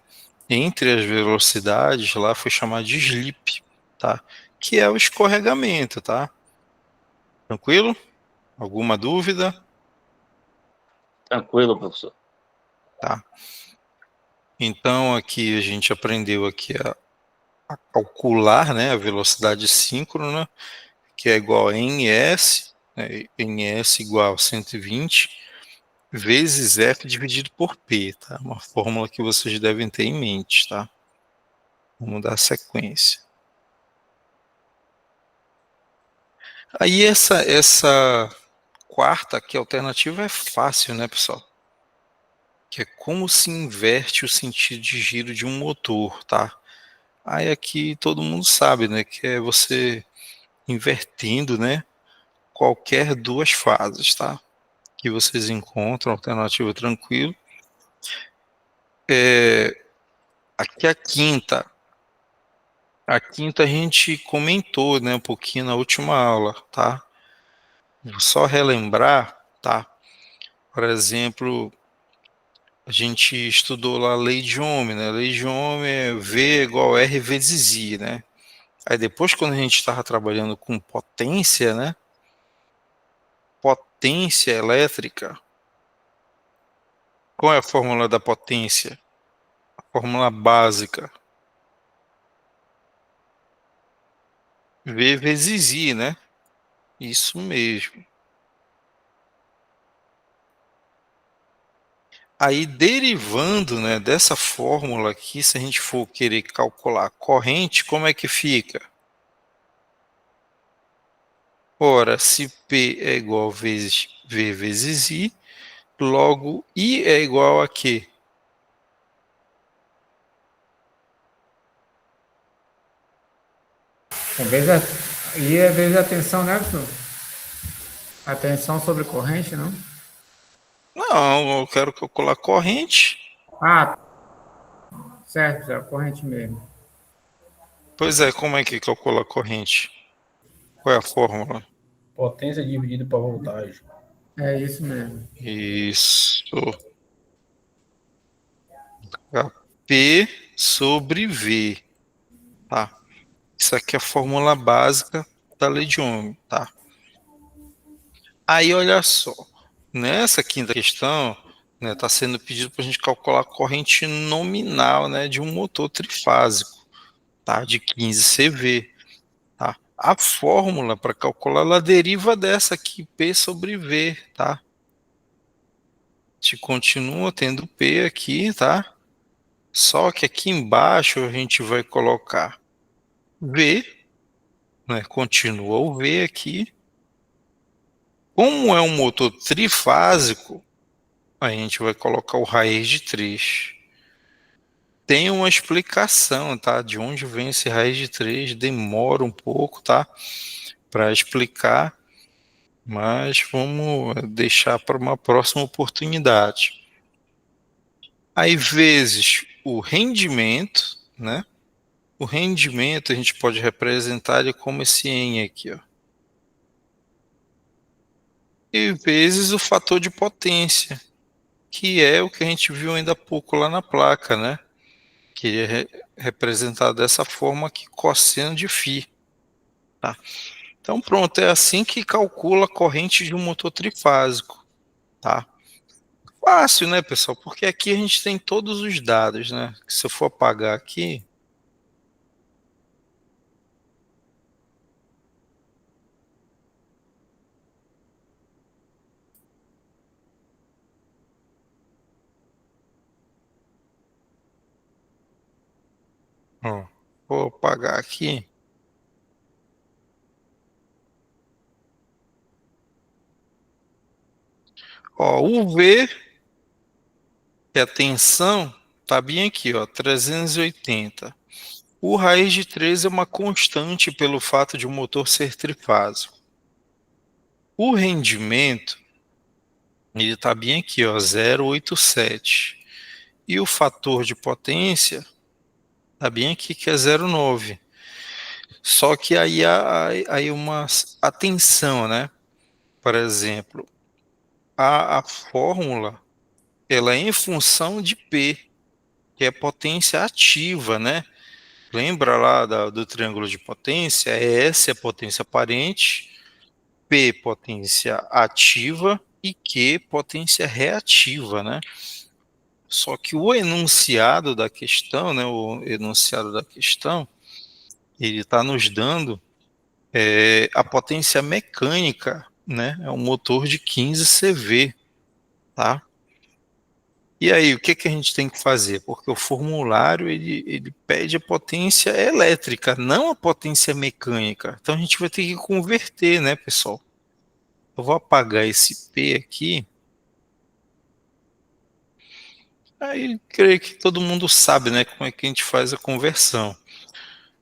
entre as velocidades lá foi chamada de slip, tá? Que é o escorregamento, tá? Tranquilo? Alguma dúvida? Tranquilo, professor. Tá. Então aqui a gente aprendeu aqui a calcular, né, a velocidade síncrona, que é igual a ns, né, ns igual a 120 vezes f dividido por p, tá? Uma fórmula que vocês devem ter em mente, tá? Vamos dar sequência. Aí essa quarta aqui alternativa é fácil, né, pessoal? Que é como se inverte o sentido de giro de um motor, tá? Aí aqui todo mundo sabe, né, que é você invertendo, né, qualquer duas fases, tá? Que vocês encontram, alternativa tranquilo. Aqui a quinta. A quinta a gente comentou, né, um pouquinho na última aula, tá? Vou só relembrar, tá? Por exemplo, a gente estudou lá a lei de Ohm, né? A lei de Ohm é V igual a R vezes I, né? Aí depois, quando a gente estava trabalhando com potência, né? Potência elétrica. Qual é a fórmula da potência? A fórmula básica. V vezes I, né? Isso mesmo. Aí, derivando, né, dessa fórmula aqui, se a gente for querer calcular a corrente, como é que fica? Ora, se P é igual a V vezes I, logo I é igual a quê? E é vezes a tensão, né, professor? A tensão sobre corrente, não? Não, eu quero calcular a corrente. Ah, certo, é corrente mesmo. Pois é, como é que calcula a corrente? Qual é a fórmula? Potência dividida por voltagem. É isso mesmo. Isso. P sobre V. Tá? Isso aqui é a fórmula básica da lei de Ohm. Tá? Aí, olha só. Nessa quinta questão, né, está sendo pedido para a gente calcular a corrente nominal, né, de um motor trifásico, tá, de 15 CV. Tá? A fórmula para calcular ela deriva dessa aqui, P sobre V. Tá? A gente continua tendo P aqui, tá? Só que aqui embaixo a gente vai colocar V, né, continua o V aqui. Como é um motor trifásico, a gente vai colocar o raiz de 3. Tem uma explicação, tá? De onde vem esse raiz de 3, demora um pouco, tá? Para explicar, mas vamos deixar para uma próxima oportunidade. Aí, vezes o rendimento, né? O rendimento a gente pode representar ele como esse N aqui, ó. E vezes o fator de potência, que é o que a gente viu ainda há pouco lá na placa, né? Que é representado dessa forma aqui, cosseno de φ. Tá? Então pronto, é assim que calcula a corrente de um motor trifásico. Tá? Fácil, né, pessoal? Porque aqui a gente tem todos os dados, né? Se eu for apagar aqui, ó, vou apagar aqui. Ó, o V, que é a tensão, tá bem aqui, ó, 380. O raiz de 3 é uma constante pelo fato de o motor ser trifásico. O rendimento, ele está bem aqui, ó, 0,87. E o fator de potência está bem aqui, que é 0,9. Só que aí há uma atenção, né? Por exemplo, a fórmula ela é em função de P, que é potência ativa, né? Lembra lá do triângulo de potência? S é potência aparente, P potência ativa e Q potência reativa, né? Só que o enunciado da questão, né, ele está nos dando a potência mecânica, né, é um motor de 15 CV, tá? E aí, o que a gente tem que fazer? Porque o formulário, ele pede a potência elétrica, não a potência mecânica. Então, a gente vai ter que converter, né, pessoal? Eu vou apagar esse P aqui. Aí, creio que todo mundo sabe, né, como é que a gente faz a conversão.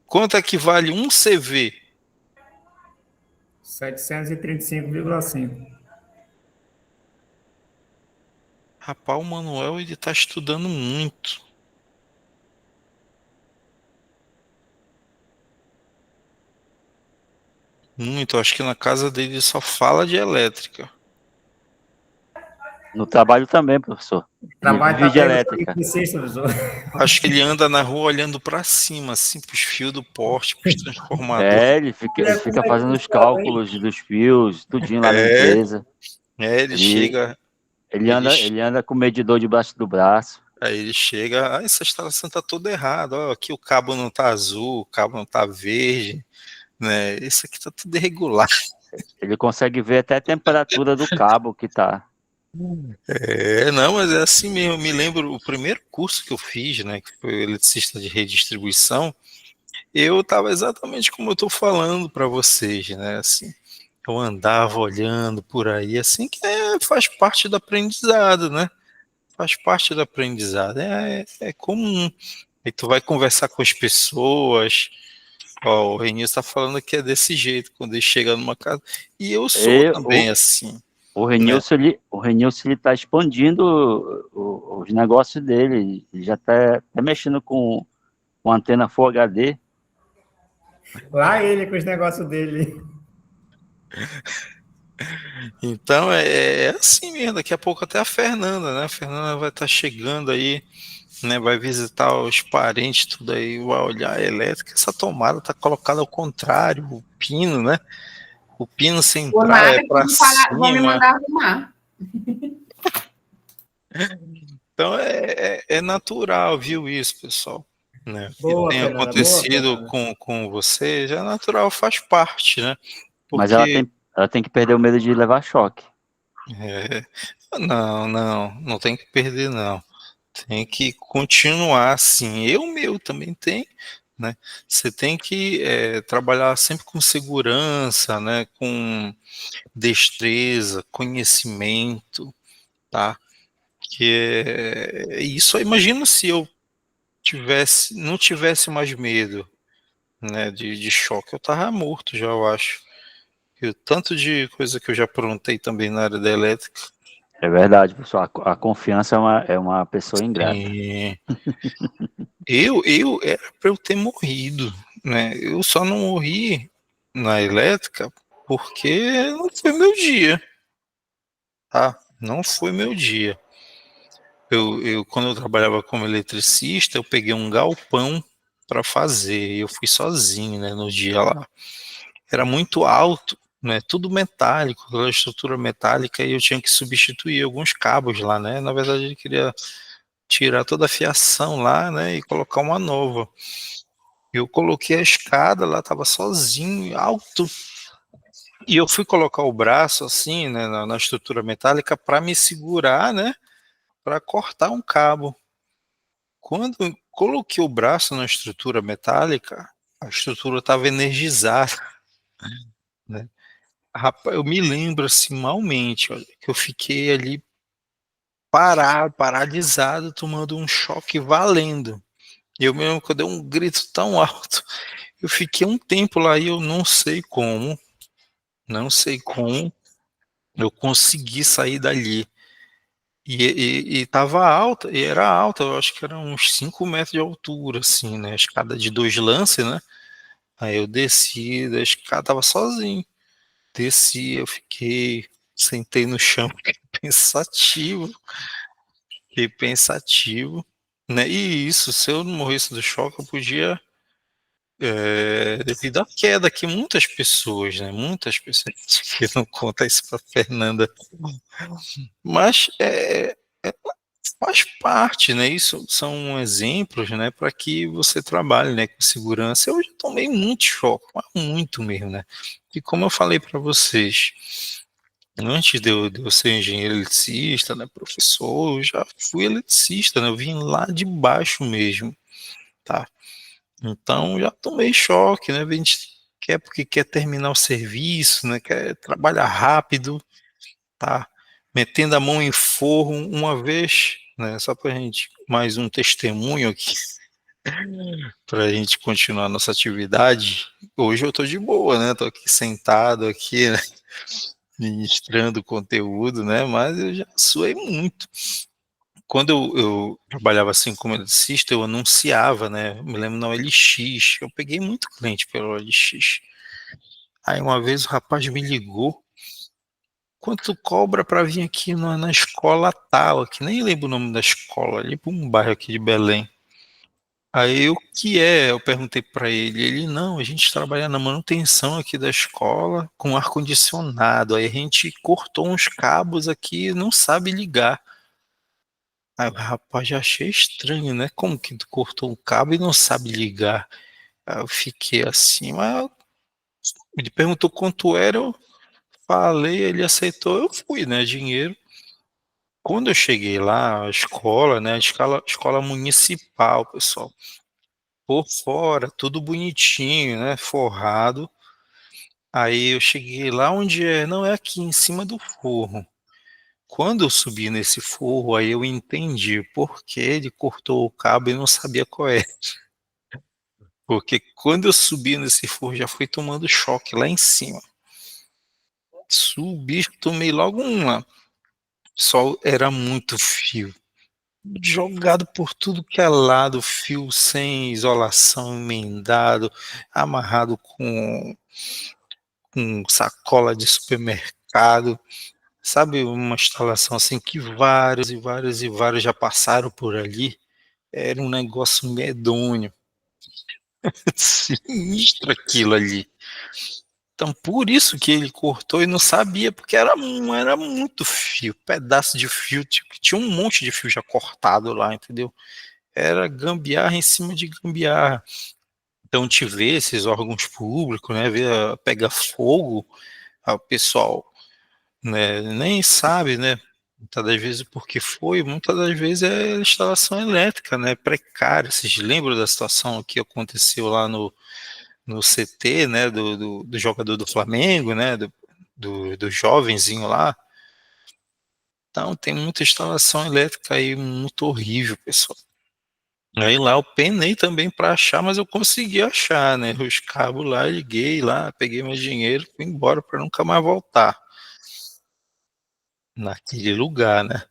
Quanto é que vale um CV? 735,5. Rapaz, o Manuel, ele tá estudando muito. Muito, acho que na casa dele só fala de elétrica. No trabalho também, professor. Trabalho Vive de elétrica. professor. Acho que ele anda na rua olhando para cima, assim, pros fios do poste, pros transformadores. Ele fica fazendo os cálculos dos fios, tudinho lá na empresa. Ele chega. Ele anda com o medidor debaixo do braço. Aí ele chega, essa instalação tá toda errada. Ó, aqui o cabo não tá azul, o cabo não tá verde, né? Esse aqui tá tudo irregular. Ele consegue ver até a temperatura do cabo que tá. Não, mas é assim mesmo. Eu me lembro o primeiro curso que eu fiz, né, que foi eletricista de redistribuição. Eu estava exatamente como eu estou falando para vocês, né? Assim, eu andava olhando por aí, assim que faz parte do aprendizado, né? Faz parte do aprendizado, é comum. Aí tu vai conversar com as pessoas. Ó, o Renil está falando que é desse jeito quando ele chega numa casa. E eu sou E também assim, o né? Renilson, ele está expandindo os negócios dele. Ele já está mexendo com antena Full HD. Lá ele com os negócios dele. Então é assim mesmo. Daqui a pouco até a Fernanda, né? A Fernanda vai estar chegando aí, né? Vai visitar os parentes, tudo aí, vai olhar a elétrica. Essa tomada tá colocada ao contrário, o pino, né? O pino Por central é nada que para vão me cima. mandar arrumar. Então é natural, viu isso, pessoal? Né? O que Boa, tem Fernanda, boa, acontecido Fernanda. com você já é natural, faz parte, né? Mas ela Porque tem que perder o medo de levar choque. é, não tem que perder, não. Tem que continuar assim. Eu meu também tem, né? Você tem que trabalhar sempre com segurança, né? Com destreza, conhecimento, tá? Que isso. Imagina se eu não tivesse mais medo, né? De choque, eu tava morto já, eu acho. E o tanto de coisa que eu já aprontei também na área da elétrica. É verdade, pessoal. A confiança é uma pessoa ingrata. E eu era para eu ter morrido, né? Eu só não morri na elétrica porque não foi meu dia, tá? Não foi meu dia. Quando eu trabalhava como eletricista, eu peguei um galpão para fazer. Eu fui sozinho, né, no dia lá. Era muito alto, né? Tudo metálico, aquela estrutura metálica, e eu tinha que substituir alguns cabos lá, né? Na verdade, ele queria tirar toda a fiação lá, né, e colocar uma nova. Eu coloquei a escada, lá estava sozinho, alto, e eu fui colocar o braço assim, né, na estrutura metálica para me segurar, né, para cortar um cabo. Quando eu coloquei o braço na estrutura metálica, a estrutura estava energizada, né? Rapaz, eu me lembro assim malmente, olha, que eu fiquei ali paralisado, tomando um choque valendo. E eu me lembro que eu dei um grito tão alto. Eu fiquei um tempo lá e eu não sei como, eu consegui sair dali. E tava alta, e era alta, eu acho que era uns 5 metros de altura, assim, né? A escada de 2 lances, né? Aí eu desci da escada, tava sozinho. Desci, eu sentei no chão, pensativo, fiquei pensativo, né? E isso, se eu não morresse do choque, eu podia, devido à queda que muitas pessoas, né? Muitas pessoas que não conta isso para Fernanda, mas faz parte, né? Isso são exemplos, né? Para que você trabalhe, né? Com segurança. Eu já tomei muito choque, mas muito mesmo, né? E como eu falei para vocês, antes de eu ser engenheiro eletricista, né? Professor, eu já fui eletricista, né? Eu vim lá de baixo mesmo, tá? Então já tomei choque, né? A gente quer porque quer terminar o serviço, né? Quer trabalhar rápido, tá? Metendo a mão em forro uma vez, né? Só para a gente mais um testemunho aqui para a gente continuar a nossa atividade. Hoje eu estou de boa, né? Estou aqui sentado aqui, né? Ministrando conteúdo, né? Mas eu já suei muito. Quando eu trabalhava assim como eletricista, eu anunciava, né? Eu me lembro na OLX, eu peguei muito cliente pela OLX. Aí uma vez o rapaz me ligou: quanto cobra para vir aqui na escola tal, aqui nem lembro o nome da escola, ali para um bairro aqui de Belém. Aí o que é? Eu perguntei para ele. Ele: não, a gente trabalha na manutenção aqui da escola com ar condicionado. Aí a gente cortou uns cabos aqui e não sabe ligar. Aí, rapaz, já achei estranho, né? Como que tu cortou um cabo e não sabe ligar? Aí eu fiquei assim, mas ele perguntou quanto era, eu falei, ele aceitou, eu fui, né? Dinheiro. Quando eu cheguei lá, a escola, né, escola municipal, pessoal, por fora, tudo bonitinho, né, forrado. Aí eu cheguei lá onde não é aqui em cima do forro. Quando eu subi nesse forro, aí eu entendi por que ele cortou o cabo e não sabia qual é. Porque quando eu subi nesse forro, já fui tomando choque lá em cima. Subi, tomei logo uma. Só era muito fio. Jogado por tudo que é lado, fio sem isolação, emendado, amarrado com sacola de supermercado. Sabe, uma instalação assim que vários e vários e vários já passaram por ali. Era um negócio medonho, sinistro aquilo ali. Então, por isso que ele cortou e não sabia, porque era muito fio, pedaço de fio, tipo, tinha um monte de fio já cortado lá, entendeu? Era gambiarra em cima de gambiarra. Então, te vê esses órgãos públicos, né, pega fogo, o pessoal, né, nem sabe, né, muitas das vezes porque foi, muitas das vezes é instalação elétrica, né, precária. Vocês lembram da situação que aconteceu lá no CT, né, do jogador do Flamengo, né, do jovenzinho lá? Então, tem muita instalação elétrica aí, muito horrível, pessoal. Aí lá eu penei também para achar, mas eu consegui achar, né, os cabos lá, liguei lá, peguei meu dinheiro, fui embora para nunca mais voltar naquele lugar, né.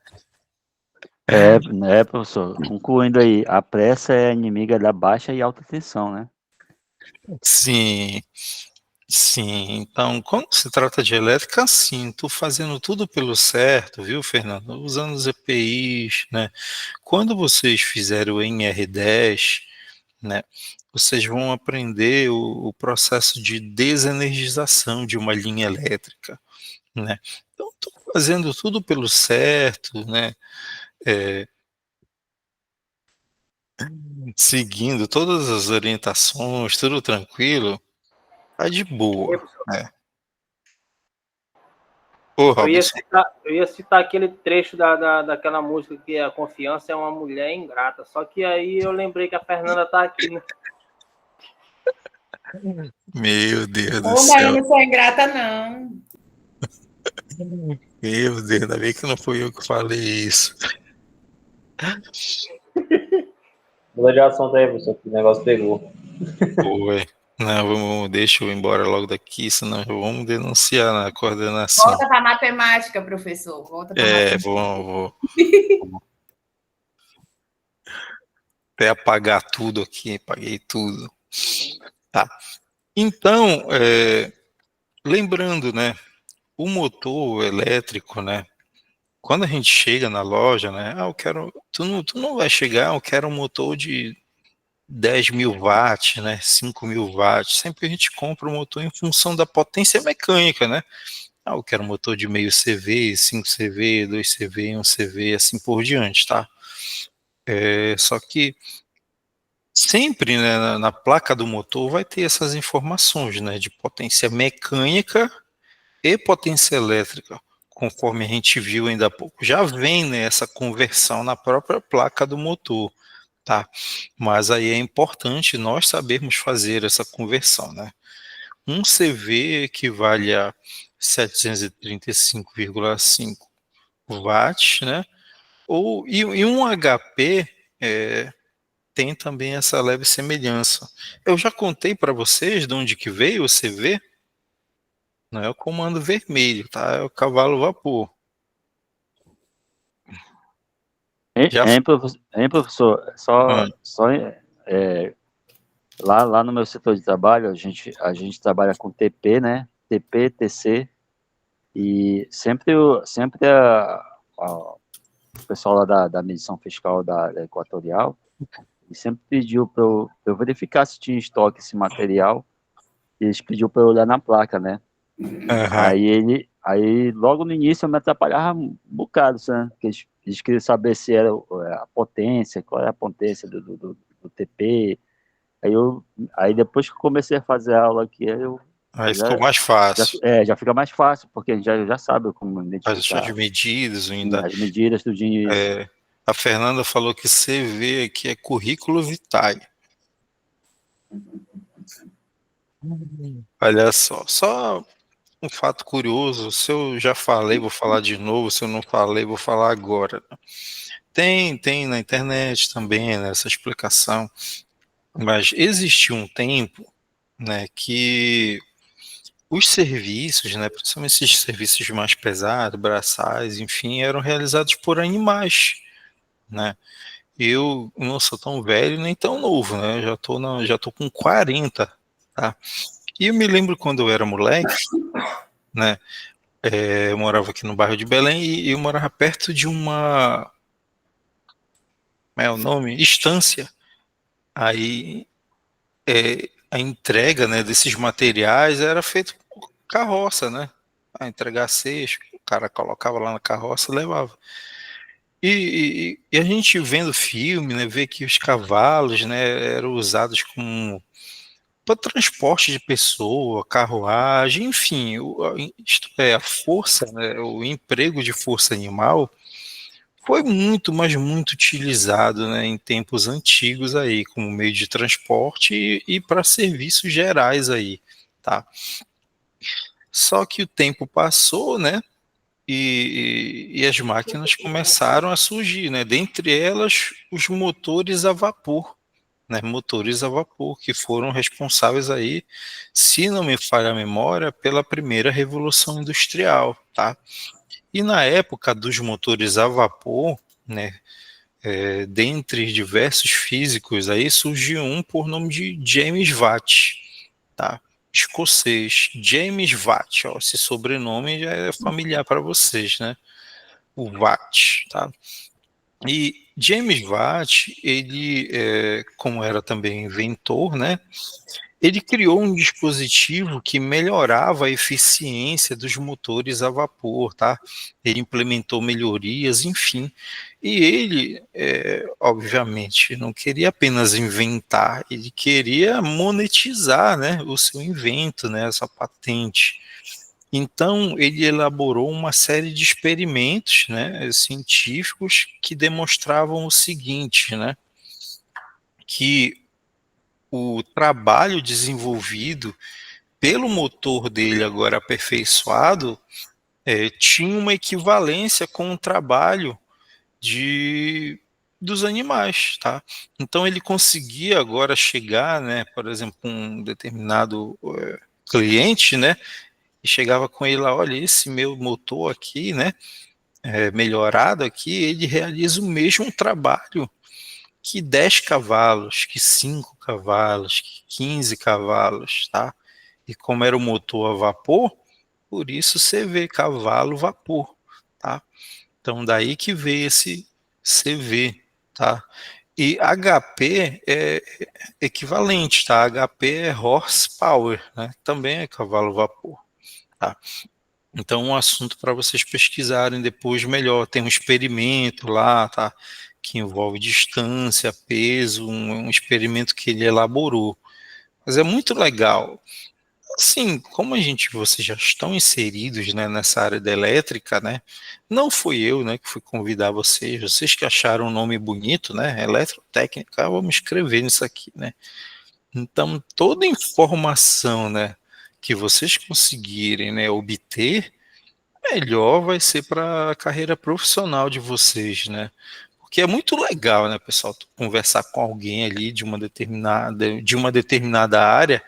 Né, professor? Concluindo aí, a pressa é inimiga da baixa e alta tensão, né? Sim, sim. Então, quando se trata de elétrica, sim, tô fazendo tudo pelo certo, viu, Fernando? Usando os EPIs, né. Quando vocês fizerem o NR10, né, vocês vão aprender o processo de desenergização de uma linha elétrica, né. Então, estou fazendo tudo pelo certo, né, seguindo todas as orientações, tudo tranquilo, tá de boa, né. Ô, Robson. Eu ia citar aquele trecho daquela música que a confiança é uma mulher ingrata. Só que aí eu lembrei que a Fernanda tá aqui, né? Meu Deus do Ô, mas eu céu. não sou ingrata, não. Meu Deus, ainda bem que não fui eu que falei isso. Muda de assunto aí, professor, que o negócio pegou. Oi. Não, deixa eu ir embora logo daqui, senão vamos denunciar na coordenação. Volta para matemática, professor. Volta para matemática. Vou até apagar tudo aqui, apaguei tudo. Tá. Então, lembrando, né, o motor elétrico, né, quando a gente chega na loja, né, tu não vai chegar, eu quero um motor de 10.000 watts, né, 5.000 watts, sempre a gente compra o motor em função da potência mecânica, né, eu quero um motor de meio CV, 5 CV, 2 CV, 1 CV, assim por diante, tá? Só que sempre, né, na placa do motor vai ter essas informações, né, de potência mecânica e potência elétrica, conforme a gente viu ainda há pouco, já vem, né, essa conversão na própria placa do motor, tá? Mas aí é importante nós sabermos fazer essa conversão, né? Um CV equivale a 735,5 watts, né? E um HP tem também essa leve semelhança. Eu já contei para vocês de onde que veio o CV? Não é o comando vermelho, tá? É o cavalo vapor. Já Hein, professor? Ah, Lá no meu setor de trabalho, a gente trabalha com TP, né? TP, TC, e o pessoal lá da medição fiscal da Equatorial e sempre pediu para eu verificar se tinha em estoque esse material, e eles pediu para eu olhar na placa, né? aham. Aí logo no início eu me atrapalhava um bocado, né? Porque eles queriam saber se era a potência, qual era a potência do TP. Aí depois que eu comecei a fazer a aula aqui, eu Aí ficou mais fácil. Já fica mais fácil, porque a gente já sabe como As suas identificar medidas ainda. as medidas, tudinho isso. A Fernanda falou que CV aqui é currículo vitae. Olha só um fato curioso. Se eu já falei, vou falar de novo. Se eu não falei, vou falar agora. Tem na internet também, né, essa explicação. Mas existiu um tempo, né, que os serviços, né, principalmente esses serviços mais pesados, braçais, enfim, eram realizados por animais, né? Eu não sou tão velho nem tão novo, né? Já tô com 40, tá? E eu me lembro quando eu era moleque, né? Eu morava aqui no bairro de Belém e eu morava perto de uma, como é o nome? Estância. Aí a entrega, né, desses materiais era feito por carroça, né? A entregar cesto, o cara colocava lá na carroça e levava. E a gente vendo filme, né, vê que os cavalos, né, eram usados como para transporte de pessoa, carruagem, enfim, a força, né, o emprego de força animal foi muito, mas muito utilizado, né, em tempos antigos aí, como meio de transporte e para serviços gerais aí, tá? Só que o tempo passou, né, e as máquinas começaram a surgir, né, dentre elas os motores a vapor, né, motores a vapor, que foram responsáveis aí, se não me falha a memória, pela primeira revolução industrial, tá? E na época dos motores a vapor, né, dentre diversos físicos aí surgiu um por nome de James Watt, tá? Escocês, James Watt, ó, esse sobrenome já é familiar para vocês, né? O Watt, tá? E James Watt, ele, como era também inventor, né? Ele criou um dispositivo que melhorava a eficiência dos motores a vapor, tá? Ele implementou melhorias, enfim. E ele, obviamente, não queria apenas inventar, ele queria monetizar, né, o seu invento, né, essa patente. Então, ele elaborou uma série de experimentos, né, científicos que demonstravam o seguinte, né, que o trabalho desenvolvido pelo motor dele agora aperfeiçoado tinha uma equivalência com o trabalho dos animais, tá? Então ele conseguia agora chegar, né, por exemplo, um determinado cliente, né, e chegava com ele lá, olha, esse meu motor aqui, né, melhorado aqui, ele realiza o mesmo trabalho que 10 cavalos, que 5 cavalos, que 15 cavalos, tá? E como era o motor a vapor, por isso você vê cavalo vapor, tá? Então daí que veio esse CV, tá? E HP é equivalente, tá? HP é horsepower, né? Também é cavalo vapor, tá? Então um assunto para vocês pesquisarem depois melhor, tem um experimento lá, tá? Que envolve distância, peso, um experimento que ele elaborou. Mas é muito legal. Assim, como vocês já estão inseridos, né, nessa área da elétrica, né? Não fui eu, né, que fui convidar vocês que acharam o nome bonito, né? Eletrotécnica, vamos escrever nisso aqui, né? Então, toda informação, né, que vocês conseguirem, né, obter, melhor vai ser para a carreira profissional de vocês, né? Porque é muito legal, né, pessoal, tu conversar com alguém ali de uma determinada área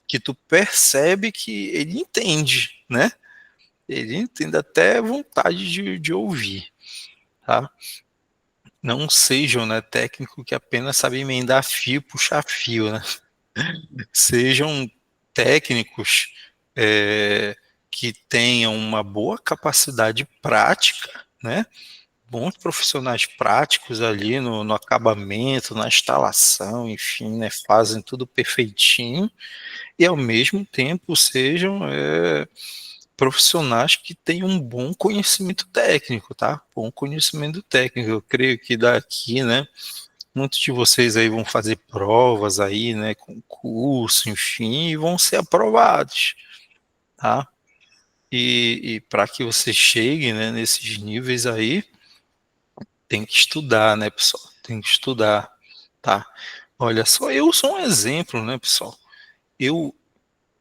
que tu percebe que ele entende, né? Ele entende até vontade de ouvir, tá? Não sejam, né, técnico que apenas sabe emendar fio, puxar fio, né? Sejam técnicos que tenham uma boa capacidade prática, né? Bons profissionais práticos ali no acabamento, na instalação, enfim, né, fazem tudo perfeitinho e ao mesmo tempo sejam profissionais que tenham um bom conhecimento técnico, tá? Bom conhecimento técnico. Eu creio que daqui, né, muitos de vocês aí vão fazer provas aí, né, concurso, enfim, e vão ser aprovados, tá? E para que você chegue, né, nesses níveis aí, tem que estudar, né, pessoal? Tem que estudar, tá? Olha só, eu sou um exemplo, né, pessoal? Eu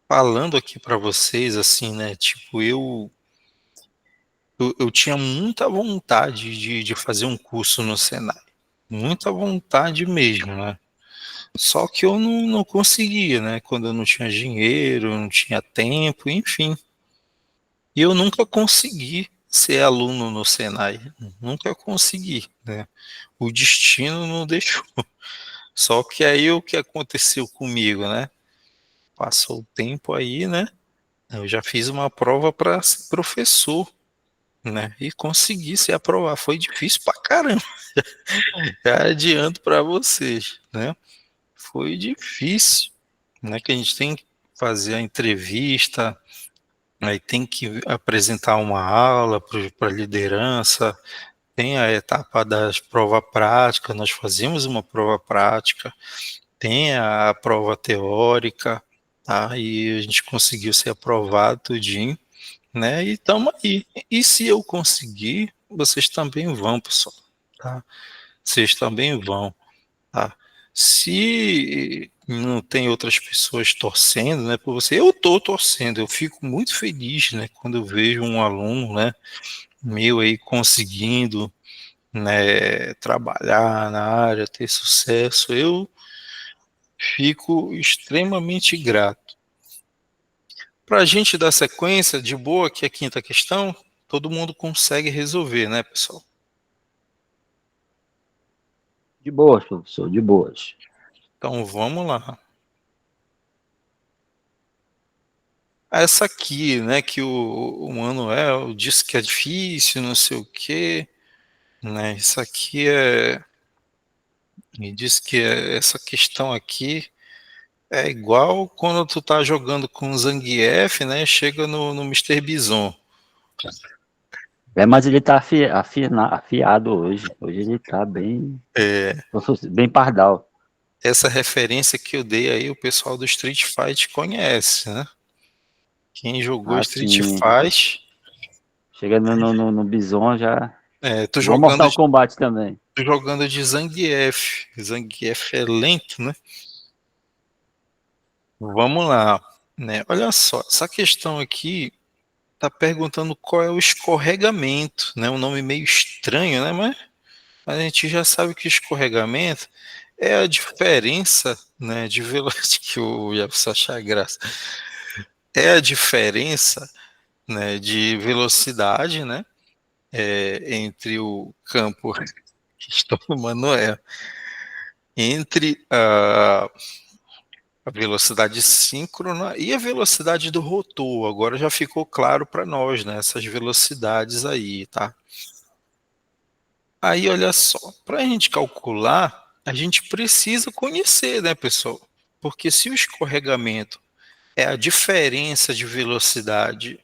falando aqui para vocês, assim, né, tipo, eu tinha muita vontade de fazer um curso no Senai, muita vontade mesmo, né? Só que eu não conseguia, né? Quando eu não tinha dinheiro, não tinha tempo, enfim. E eu nunca consegui ser aluno no Senai, nunca consegui, né? O destino não deixou. Só que aí o que aconteceu comigo, né? Passou o tempo aí, né? Eu já fiz uma prova para ser professor, né? E consegui se aprovar. Foi difícil pra caramba. Já adianto para vocês, né? Foi difícil, né? Que a gente tem que fazer a entrevista, aí tem que apresentar uma aula para a liderança, tem a etapa das prova prática, nós fazemos uma prova prática, tem a prova teórica, tá? E a gente conseguiu ser aprovado tudinho, né? E estamos aí. E se eu conseguir, vocês também vão, pessoal, tá? Vocês também vão, tá? Se não tem outras pessoas torcendo, né, por você, eu estou torcendo, eu fico muito feliz, né, quando eu vejo um aluno, né, meu aí conseguindo, né, trabalhar na área, ter sucesso, eu fico extremamente grato. Para a gente dar sequência, de boa, que é a quinta questão, todo mundo consegue resolver, né, pessoal? De boas, professor, de boas. Então vamos lá. Essa aqui, né, que o Manuel disse que é difícil, não sei o quê, né? Isso aqui me diz que essa questão aqui é igual quando tu tá jogando com o Zangief, né? Chega no Mr. Bison. Mas ele tá afiado hoje. Hoje ele tá bem pardal. Essa referência que eu dei aí, o pessoal do Street Fight conhece, né? Quem jogou Street Assim, Fight. chega no Bison já. Tu Igual Mortal Kombat também. Jogando de Zangief. Zangief é lento, né? Vamos lá, né? Olha só, essa questão aqui está perguntando qual é o escorregamento, né? Um nome meio estranho, né? Mas a gente já sabe que escorregamento é a diferença, né, de velocidade que eu ia achar graça. É a diferença, né, de velocidade, né, entre o campo que estou no Manuel, entre a velocidade síncrona e a velocidade do rotor. Agora já ficou claro para nós, né, essas velocidades aí, tá? Aí, olha só, para a gente calcular, a gente precisa conhecer, né, pessoal? Porque se o escorregamento é a diferença de velocidade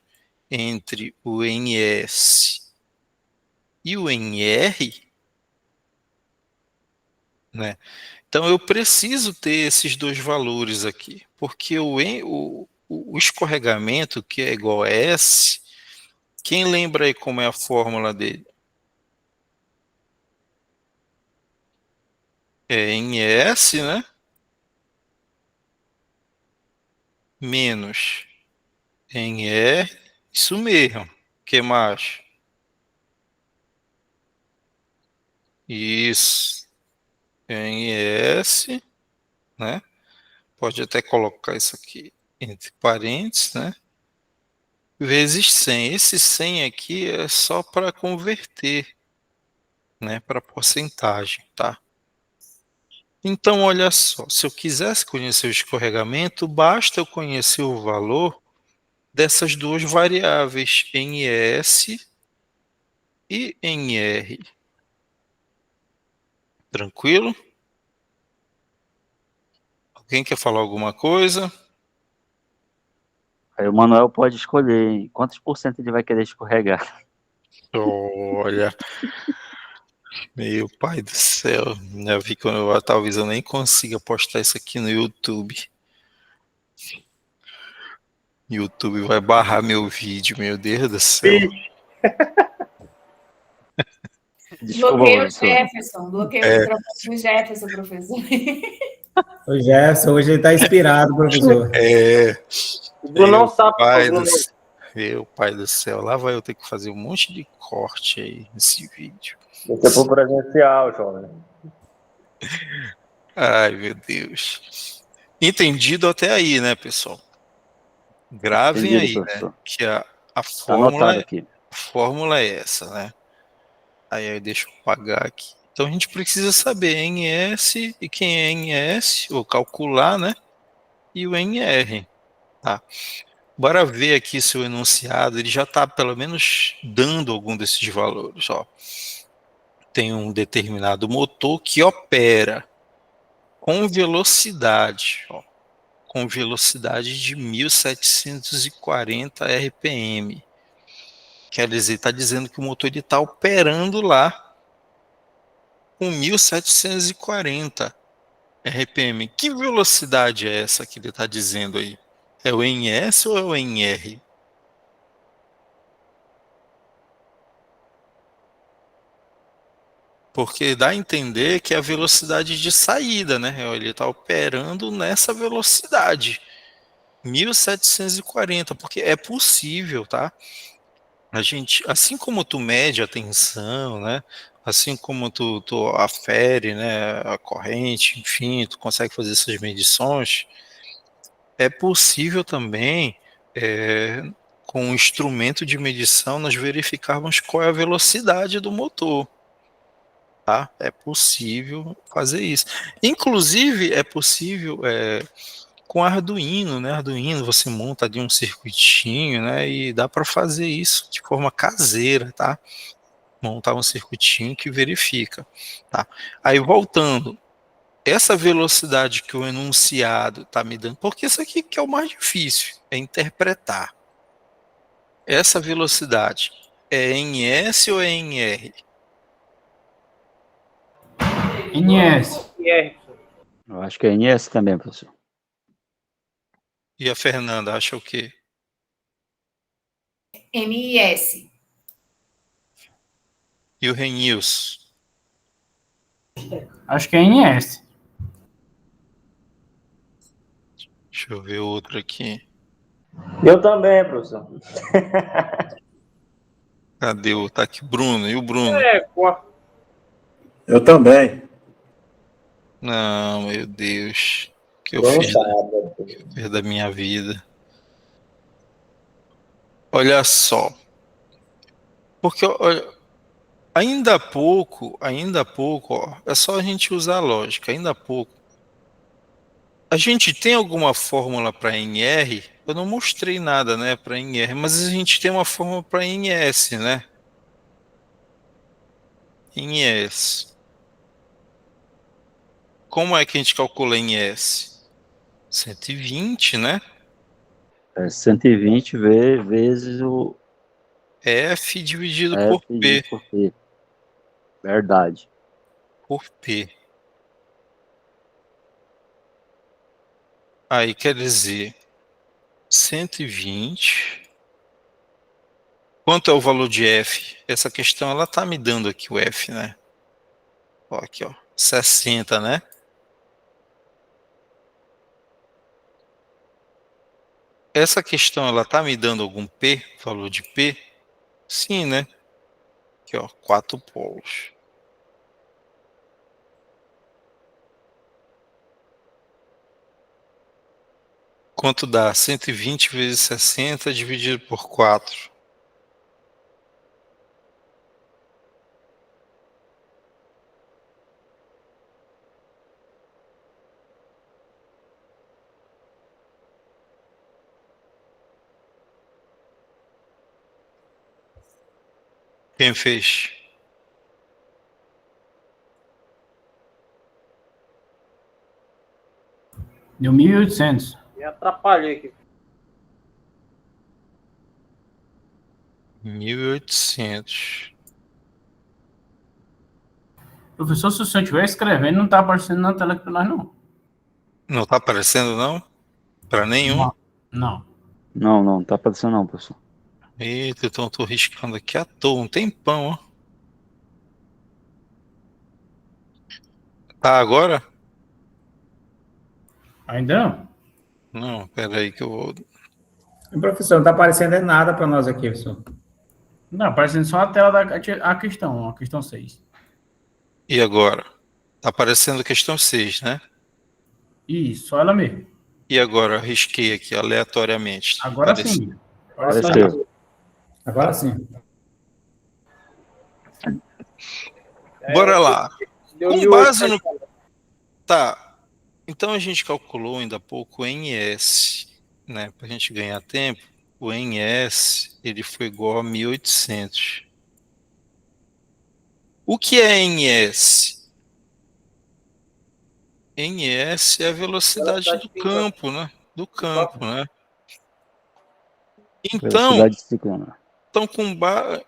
entre o NS e o NR, né? Então eu preciso ter esses dois valores aqui, porque o escorregamento, que é igual a S, quem lembra aí como é a fórmula dele? É NS, né? Menos NR, isso mesmo. O que mais? Isso. NS, né? Pode até colocar isso aqui entre parênteses, né? Vezes 100. Esse 100 aqui é só para converter, né, para porcentagem, tá? Então, olha só, se eu quisesse conhecer o escorregamento, basta eu conhecer o valor dessas duas variáveis, NS e NR. Tranquilo? Alguém quer falar alguma coisa? Aí o Manuel pode escolher quantos por cento ele vai querer escorregar. Olha, meu pai do céu, eu vi que talvez eu nem consiga postar isso aqui no YouTube. YouTube vai barrar meu vídeo, meu Deus do céu. Desculpa, Bloqueio o professor. Jefferson. Bloqueio o microfone do Jefferson, professor. O Jefferson, hoje ele está inspirado, professor. O Bruno não sabe, Meu pai do céu, lá vai eu ter que fazer um monte de corte aí nesse vídeo. Você for presencial, jovem. Ai, meu Deus. Entendido até aí, né, pessoal? Gravem Entendido, aí, professor. né? Que a Tá fórmula, anotado aqui. fórmula é essa, né? Aí deixa eu apagar aqui. Então a gente precisa saber NS e quem é NS, ou calcular, né? E o NR, tá? Bora ver aqui se o enunciado ele já está pelo menos dando algum desses valores. Ó. Tem um determinado motor que opera com velocidade, ó, com velocidade de 1740 RPM. Quer dizer, está dizendo que o motor está operando lá com 1740 RPM. Que velocidade é essa que ele está dizendo aí? É o NS ou é o NR? Porque dá a entender que é a velocidade de saída, né? Ele está operando nessa velocidade, 1740, porque é possível, tá? A gente, assim como tu mede a tensão, né? Assim como tu afere, né, a corrente, enfim, tu consegue fazer essas medições, é possível também, com um instrumento de medição, nós verificarmos qual é a velocidade do motor. Tá? É possível fazer isso. Inclusive, é possível com Arduino, né? Arduino, você monta ali um circuitinho, né? E dá para fazer isso de forma caseira, tá? Montar um circuitinho que verifica, tá? Aí, voltando, essa velocidade que o enunciado está me dando, porque isso aqui que é o mais difícil, é interpretar. Essa velocidade é em S ou é em R? NS. Eu acho que é NS também, professor. E a Fernanda acha o quê? NIS. E o Renilson? Acho que é NS. Deixa eu ver outro aqui. Eu também, professor. Cadê o... Tá aqui, Bruno. E o Bruno? Eu também. Não, meu Deus. O que eu Bruno fiz, sabe. da minha vida? Olha só. Porque olha, ainda há pouco, ó, é só a gente usar a lógica, ainda há pouco. A gente tem alguma fórmula para NR? Eu não mostrei nada, né, para NR, mas a gente tem uma fórmula para NS, né? NS. Como é que a gente calcula NS? 120, né? É 120 vezes o F dividido F por P. dividido por P. Verdade. Por P. Aí quer dizer 120. Quanto é o valor de F? Essa questão ela tá me dando aqui o F, né? Ó, aqui, ó, 60, né? Essa questão ela tá me dando algum P, valor de P? Sim, né? Aqui, ó, 4 polos. Quanto dá? 120 vezes 60 dividido por 4. Quem fez? Deu 1.800. Me atrapalhei aqui. 1.800. Professor, se o senhor estiver escrevendo, não está aparecendo na tela aqui para nós, não. Não tá aparecendo, não? Para nenhum? Não. Não tá aparecendo não, professor. Eita, então eu tô riscando aqui à toa, um tempão, ó. Tá agora? Ainda não? Não, peraí que eu vou... Professor, não está aparecendo nada para nós aqui, professor. Não, aparecendo só a tela da a questão 6. E agora? Tá aparecendo a questão 6, né? Isso, só ela mesmo. E agora? Eu risquei aqui aleatoriamente. Agora Apareceu. sim. Apareceu. Agora sim. Bora lá. Deu Com 1.800. base no... Tá. Então a gente calculou ainda há pouco o NS, né? Para a gente ganhar tempo, o NS ele foi igual a 1.800. O que é NS? NS é a velocidade do campo, né? Do campo, né? Então, Velocidade síncrona.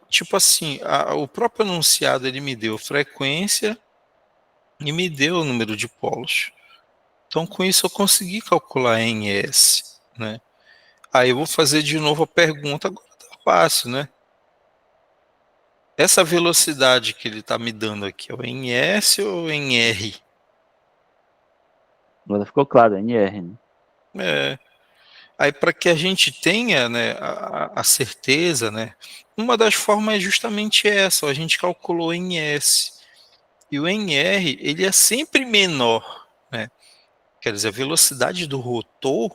tipo assim, o próprio enunciado ele me deu frequência e me deu o número de polos. Então, com isso eu consegui calcular NS, né? Aí eu vou fazer de novo a pergunta, agora tá fácil, né? Essa velocidade que ele está me dando aqui é o NS ou NR? Agora ficou claro, NR, né? É. Aí para que a gente tenha, né, a certeza, né, uma das formas é justamente essa, a gente calculou o NS. E o NR, ele é sempre menor, né? Quer dizer, a velocidade do rotor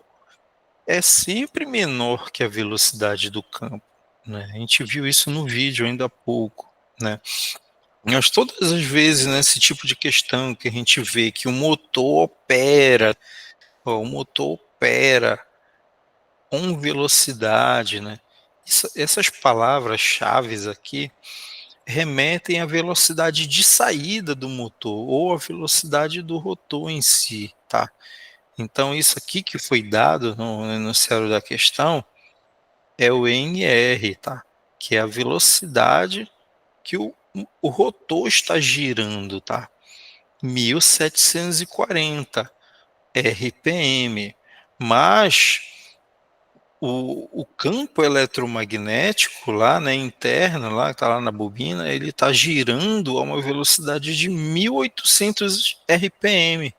é sempre menor que a velocidade do campo, né? A gente viu isso no vídeo ainda há pouco, né? Mas todas as vezes nesse tipo de questão que a gente vê que o motor opera com velocidade, né? Essas palavras-chave aqui remetem à velocidade de saída do motor ou à velocidade do rotor em si, tá? Então isso aqui que foi dado no enunciado da questão é o NR, tá? Que é a velocidade que o rotor está girando, tá? 1740 RPM, mas o campo eletromagnético lá, né, interno, lá que está lá na bobina, ele está girando a uma velocidade de 1800 RPM,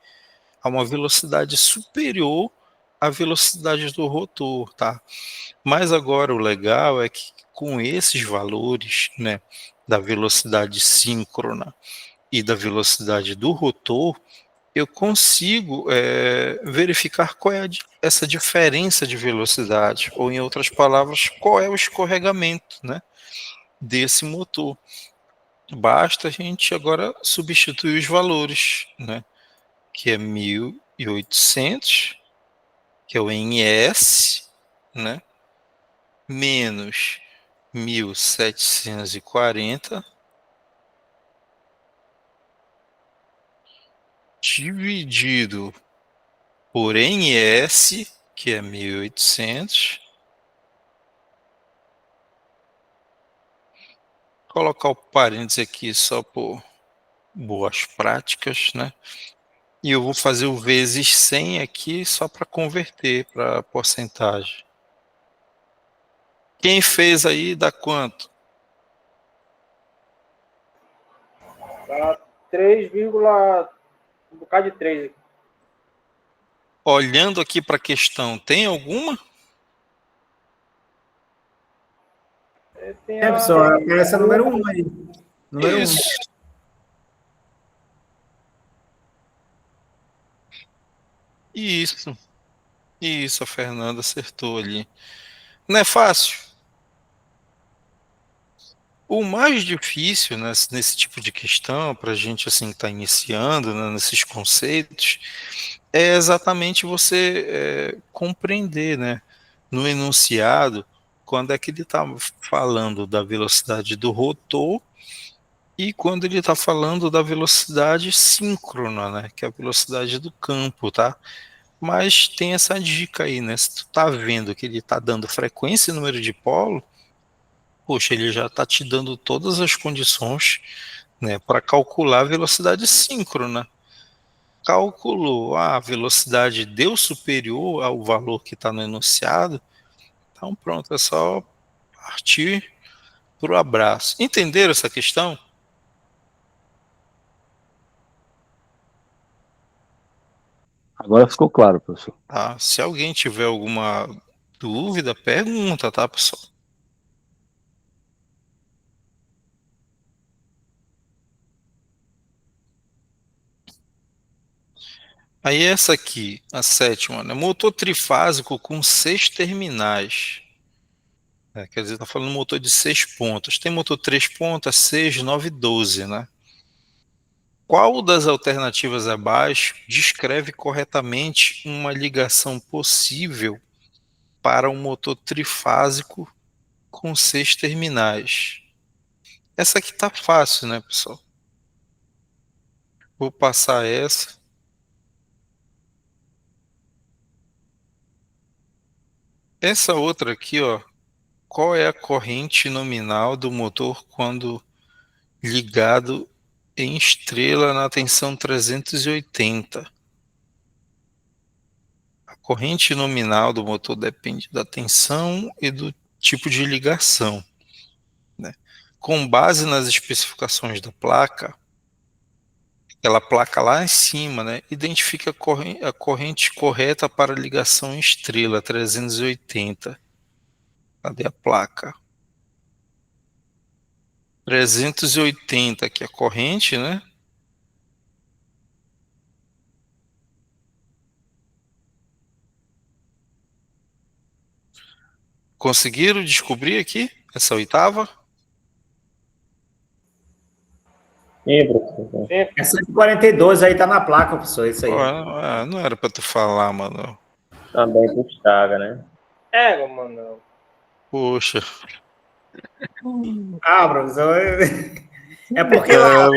a uma velocidade superior à velocidade do rotor, tá? Mas agora o legal é que com esses valores, né, da velocidade síncrona e da velocidade do rotor, eu consigo verificar qual é essa diferença de velocidade, ou em outras palavras, qual é o escorregamento, né, desse motor. Basta a gente agora substituir os valores, né, que é 1.800, que é o NS, né, menos 1.740, dividido por NS, que é 1.800, colocar o parênteses aqui só por boas práticas, né? E eu vou fazer o vezes 100 aqui só para converter para porcentagem. Quem fez aí dá quanto? Dá 3, um bocado de 3 aqui. Olhando aqui para a questão, tem alguma? Tem Professor, aparece a número 1 aí. Número 1. Isso. Isso. Isso, a Fernanda acertou ali. Não é fácil? O mais difícil nesse tipo de questão, para a gente assim estar iniciando, né, nesses conceitos, é exatamente você compreender, né, no enunciado, quando é que ele está falando da velocidade do rotor e quando ele está falando da velocidade síncrona, né, que é a velocidade do campo, tá? Mas tem essa dica aí, né? Se tu tá vendo que ele está dando frequência e número de polo, poxa, ele já está te dando todas as condições, né, para calcular a velocidade síncrona. Calculou a velocidade deu superior ao valor que está no enunciado, Então pronto, é só partir para o abraço. Entenderam essa questão? Agora ficou claro, professor. Tá? Se alguém tiver alguma dúvida, pergunta, tá, pessoal? Aí essa aqui, a sétima, né? Motor trifásico com 6 terminais. Quer dizer, está falando motor de 6 pontas. Tem motor 3 pontas, 6, 9, 12, né? Qual das alternativas abaixo descreve corretamente uma ligação possível para um motor trifásico com 6 terminais? Essa aqui tá fácil, né, pessoal? Vou passar essa. Essa outra aqui, ó. Qual é a corrente nominal do motor quando ligado em estrela na tensão 380? A corrente nominal do motor depende da tensão e do tipo de ligação, né? Com base nas especificações da placa, aquela placa lá em cima, né, identifica a corrente correta para ligação em estrela 380. Cadê a placa? 380, que é a corrente, né? Conseguiram descobrir aqui essa oitava? Sim, professor. É 142 aí, tá na placa, professor, isso aí. Pô, não era pra tu falar, mano. Também pro Chaga, né? É, mano. Poxa. Ah, professor, é porque lá,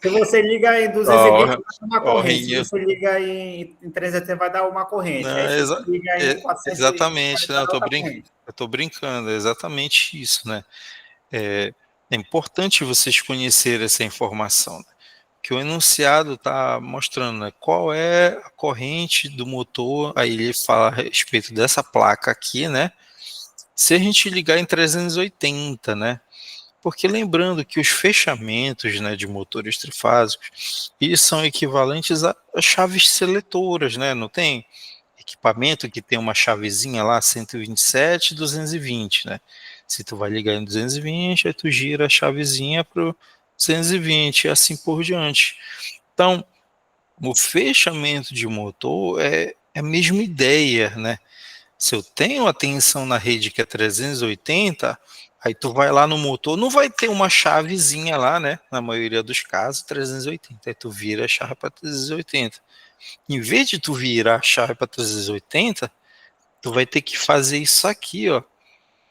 se você liga em 220, vai dar uma corrente. Se você liga em 380, vai dar uma corrente. Não, Aí se você liga em 440, exatamente, vai né? dar outra corrente. Eu tô brincando, é exatamente isso, né? É importante vocês conhecerem essa informação, né? Que o enunciado está mostrando, né, qual é a corrente do motor. Aí ele fala a respeito dessa placa aqui, né? Se a gente ligar em 380, né? Porque lembrando que os fechamentos, né, de motores trifásicos, eles são equivalentes a chaves seletoras, né? Não tem equipamento que tem uma chavezinha lá, 127 e 220, né? Se tu vai ligar em 220, aí tu gira a chavezinha para o 220 e assim por diante. Então, o fechamento de motor é a mesma ideia, né? Se eu tenho a tensão na rede que é 380, aí tu vai lá no motor, não vai ter uma chavezinha lá, né? Na maioria dos casos, 380. Aí tu vira a chave para 380. Em vez de tu virar a chave para 380, tu vai ter que fazer isso aqui, ó.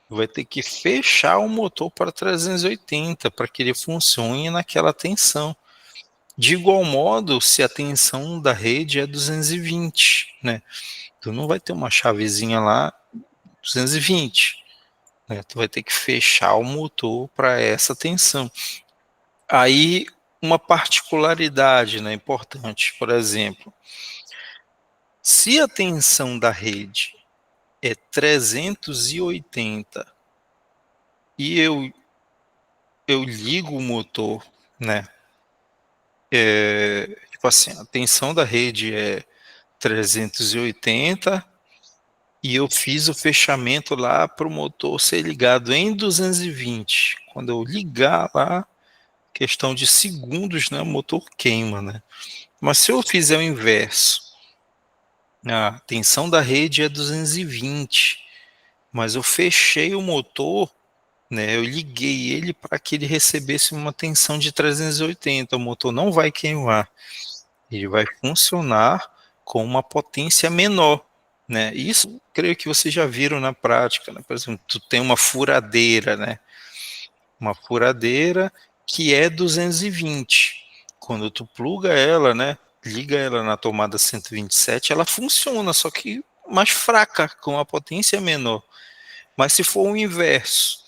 Tu vai ter que fechar o motor para 380 para que ele funcione naquela tensão. De igual modo, se a tensão da rede é 220, né? Tu não vai ter uma chavezinha lá 220, né? Tu vai ter que fechar o motor para essa tensão. Aí, uma particularidade, né, importante, por exemplo, se a tensão da rede é 380 e eu ligo o motor, né? Tipo assim, a tensão da rede é 380 e eu fiz o fechamento lá para o motor ser ligado em 220. Quando eu ligar lá, questão de segundos, né, o motor queima, né? Mas se eu fizer o inverso, a tensão da rede é 220, mas eu fechei o motor, né, eu liguei ele para que ele recebesse uma tensão de 380, o motor não vai queimar, ele vai funcionar com uma potência menor, né? Isso creio que vocês já viram na prática, né? Por exemplo, tu tem uma furadeira, né? Uma furadeira que é 220. Quando tu pluga ela, né? Liga ela na tomada 127, ela funciona, só que mais fraca, com a potência menor. Mas se for o inverso,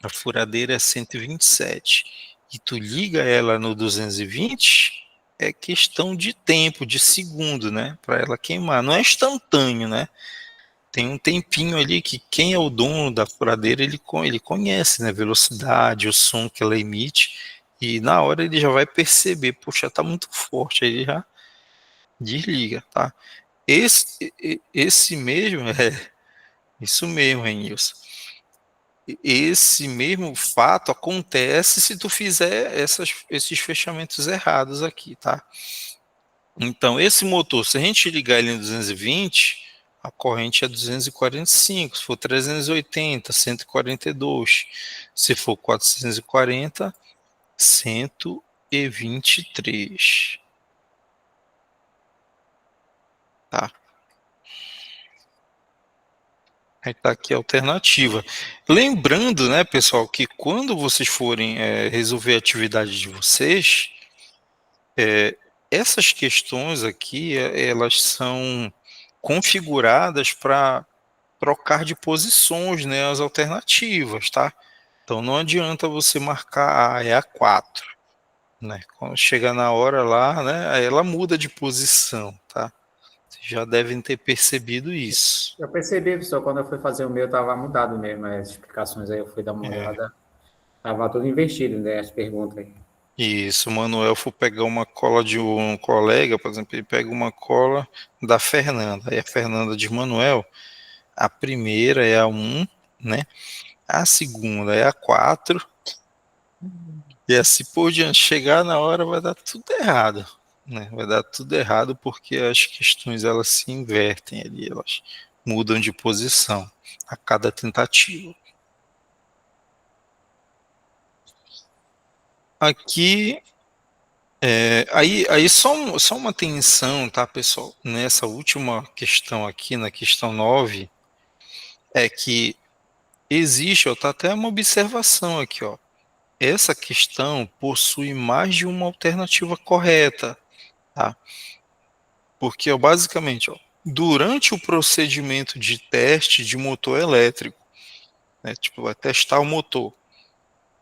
a furadeira é 127 e tu liga ela no 220, é questão de tempo, de segundo, né, para ela queimar. Não é instantâneo, né? tem um tempinho ali que quem é o dono da furadeira, ele conhece, né, velocidade, o som que ela emite, e na hora ele já vai perceber, puxa, tá muito forte, aí ele já desliga, tá? Esse mesmo, isso mesmo, Renilson. Esse mesmo fato acontece se tu fizer esses fechamentos errados aqui, tá? Então, esse motor, se a gente ligar ele em 220, a corrente é 245, se for 380, 142, se for 440, 123. Tá? Aí tá aqui a alternativa. Lembrando, né, pessoal, que quando vocês forem resolver a atividade de vocês, essas questões aqui, elas são configuradas para trocar de posições, né, as alternativas, tá? Então não adianta você marcar, é a 4, né? Quando chegar na hora lá, né, aí ela muda de posição, tá? Vocês já devem ter percebido isso. Eu percebi, professor, quando eu fui fazer o meu, estava mudado mesmo, as explicações aí, eu fui dar uma olhada, estava tudo invertido, né, as perguntas aí. Isso, o Manuel foi pegar uma cola de um colega, por exemplo, ele pega uma cola da Fernanda, aí a Fernanda diz, Manuel, a primeira é a 1, né? A segunda é a 4, e assim por diante. Chegar na hora vai dar tudo errado, né? Vai dar tudo errado porque as questões elas se invertem ali, elas mudam de posição a cada tentativa. Aqui, aí só uma atenção, tá, pessoal? Nessa última questão aqui, na questão 9, é que existe, ó, tá até uma observação aqui, ó. Essa questão possui mais de uma alternativa correta, tá? Porque, ó, basicamente, ó, durante o procedimento de teste de motor elétrico, né, tipo, vai testar o motor,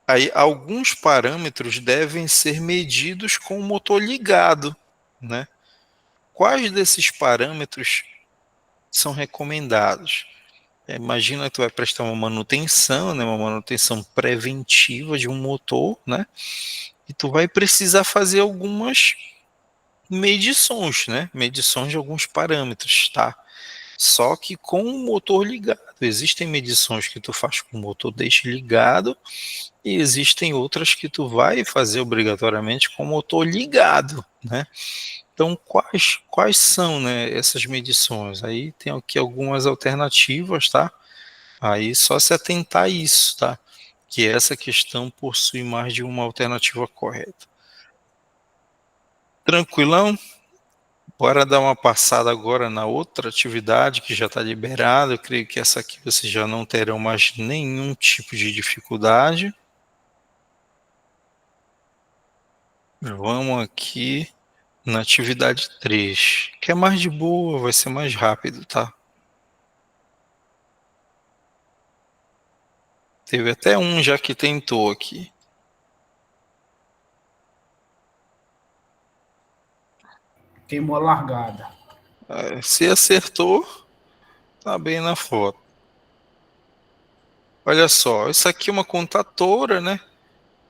aí alguns parâmetros devem ser medidos com o motor ligado, né? Quais desses parâmetros são recomendados? Imagina que tu vai prestar uma manutenção, né, uma manutenção preventiva de um motor, né? E tu vai precisar fazer algumas medições, né? Medições de alguns parâmetros, tá? Só que com o motor ligado. Existem medições que tu faz com o motor deixe ligado e existem outras que tu vai fazer obrigatoriamente com o motor ligado, né? Então, quais são, né, essas medições? Aí tem aqui algumas alternativas, tá? Aí só se atentar a isso, tá? Que essa questão possui mais de uma alternativa correta. Tranquilão? Bora dar uma passada agora na outra atividade que já está liberada. Eu creio que essa aqui vocês já não terão mais nenhum tipo de dificuldade. Vamos aqui na atividade 3, que é mais de boa, vai ser mais rápido, tá? Teve até um já que tentou aqui. Queimou a largada. Se acertou, tá bem na foto. Olha só, isso aqui é uma contatora, né?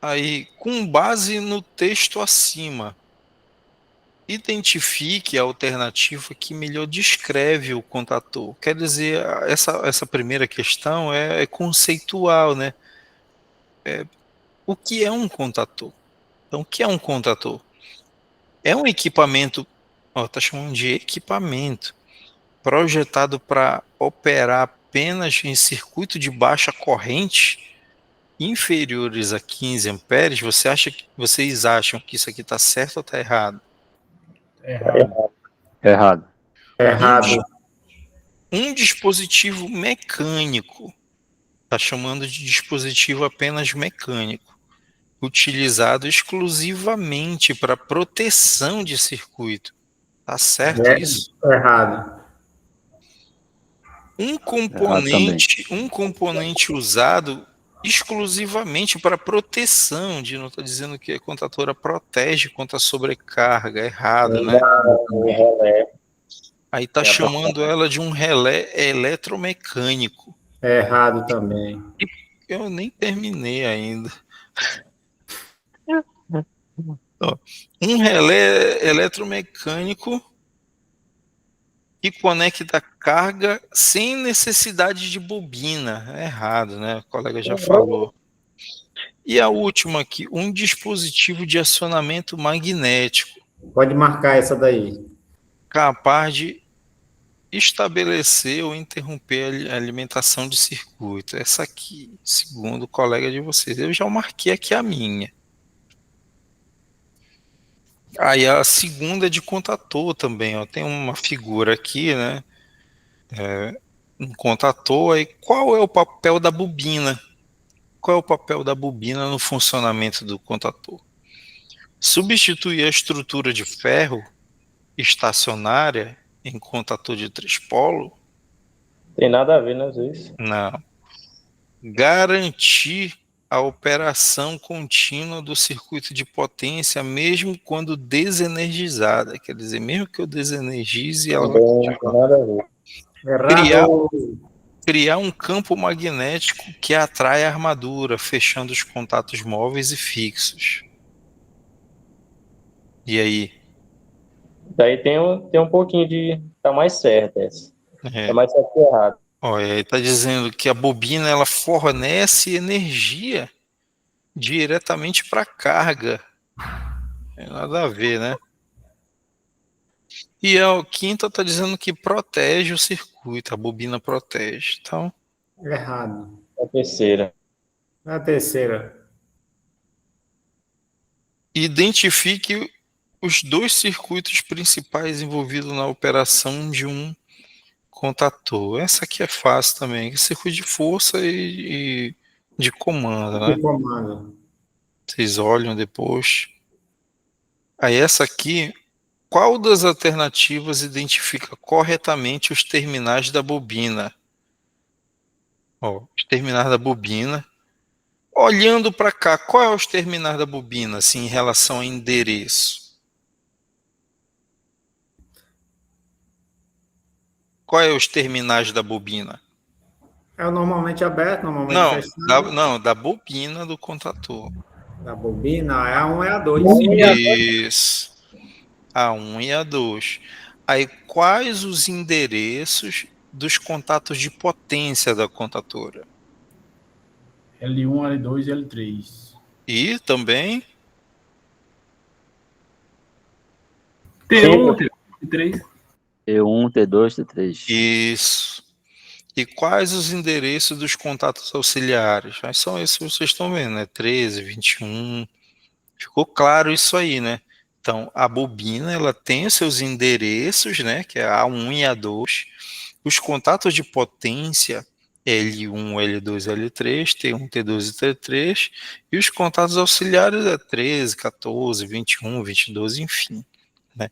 Aí, com base no texto acima, identifique a alternativa que melhor descreve o contator. Quer dizer, essa primeira questão é conceitual, né? O que é um contator? Então, o que é um contator? É um equipamento, está chamando de equipamento, projetado para operar apenas em circuito de baixa corrente, inferiores a 15 amperes. Vocês acham que isso aqui está certo ou está errado? Errado. Errado. Errado. Um dispositivo mecânico, está chamando de dispositivo apenas mecânico, utilizado exclusivamente para proteção de circuito. Tá certo isso? Errado. Um componente usado exclusivamente para proteção, não está dizendo que a contatora protege contra a sobrecarga, errado, né? Aí está chamando ela de um relé eletromecânico. É errado também. Eu nem terminei ainda. Ó, um relé eletromecânico que conecta carga sem necessidade de bobina. É errado, né? O colega já falou. E a última aqui, um dispositivo de acionamento magnético Pode marcar essa daí. capaz de estabelecer ou interromper a alimentação de circuito. Essa aqui, segundo o colega de vocês, eu já marquei aqui a minha. Aí a segunda é de contator também, ó. Tem uma figura aqui, né? Um contator. Aí qual é o papel da bobina? Qual é o papel da bobina no funcionamento do contator? Substituir a estrutura de ferro estacionária em contator de 3 polos? Tem nada a ver, né, às vezes. Não. Garantir a operação contínua do circuito de potência, mesmo quando desenergizada. Quer dizer, mesmo que eu desenergize, ela vai Também não tem nada a ver. Errado. criar um campo magnético que atrai a armadura, fechando os contatos móveis e fixos. E aí? Daí tem um pouquinho de... Tá mais certo essa. É. Tá mais certo que errado. Olha, ele está dizendo que a bobina ela fornece energia diretamente para a carga. Não tem nada a ver, né? E a quinta está dizendo que protege o circuito, a bobina protege. Então, Errado. A terceira. A terceira. identifique os 2 circuitos principais envolvidos na operação de um contator. Essa aqui é fácil também, circuito de força e de comando, né? De comando. Vocês olham depois. Aí essa aqui, qual das alternativas identifica corretamente os terminais da bobina? Ó, os terminais da bobina. Olhando para cá, qual é os terminais da bobina, assim, em relação ao endereço? Qual é os terminais da bobina? É o normalmente aberto, normalmente Não, fechado. da bobina do contator. Da bobina, é a 1 e a 2. Isso. A1 e A2. Aí, quais os endereços dos contatos de potência da contatora? L1, L2 e L3. E também T1, T3. T1, T2, T3. isso. E quais os endereços dos contatos auxiliares? Mas são esses que vocês estão vendo, né? 13, 21. Ficou claro isso aí, né? Então, a bobina, ela tem os seus endereços, né? Que é A1 e A2. Os contatos de potência, L1, L2, L3, T1, T2 e T3. E os contatos auxiliares é 13, 14, 21, 22, enfim, né?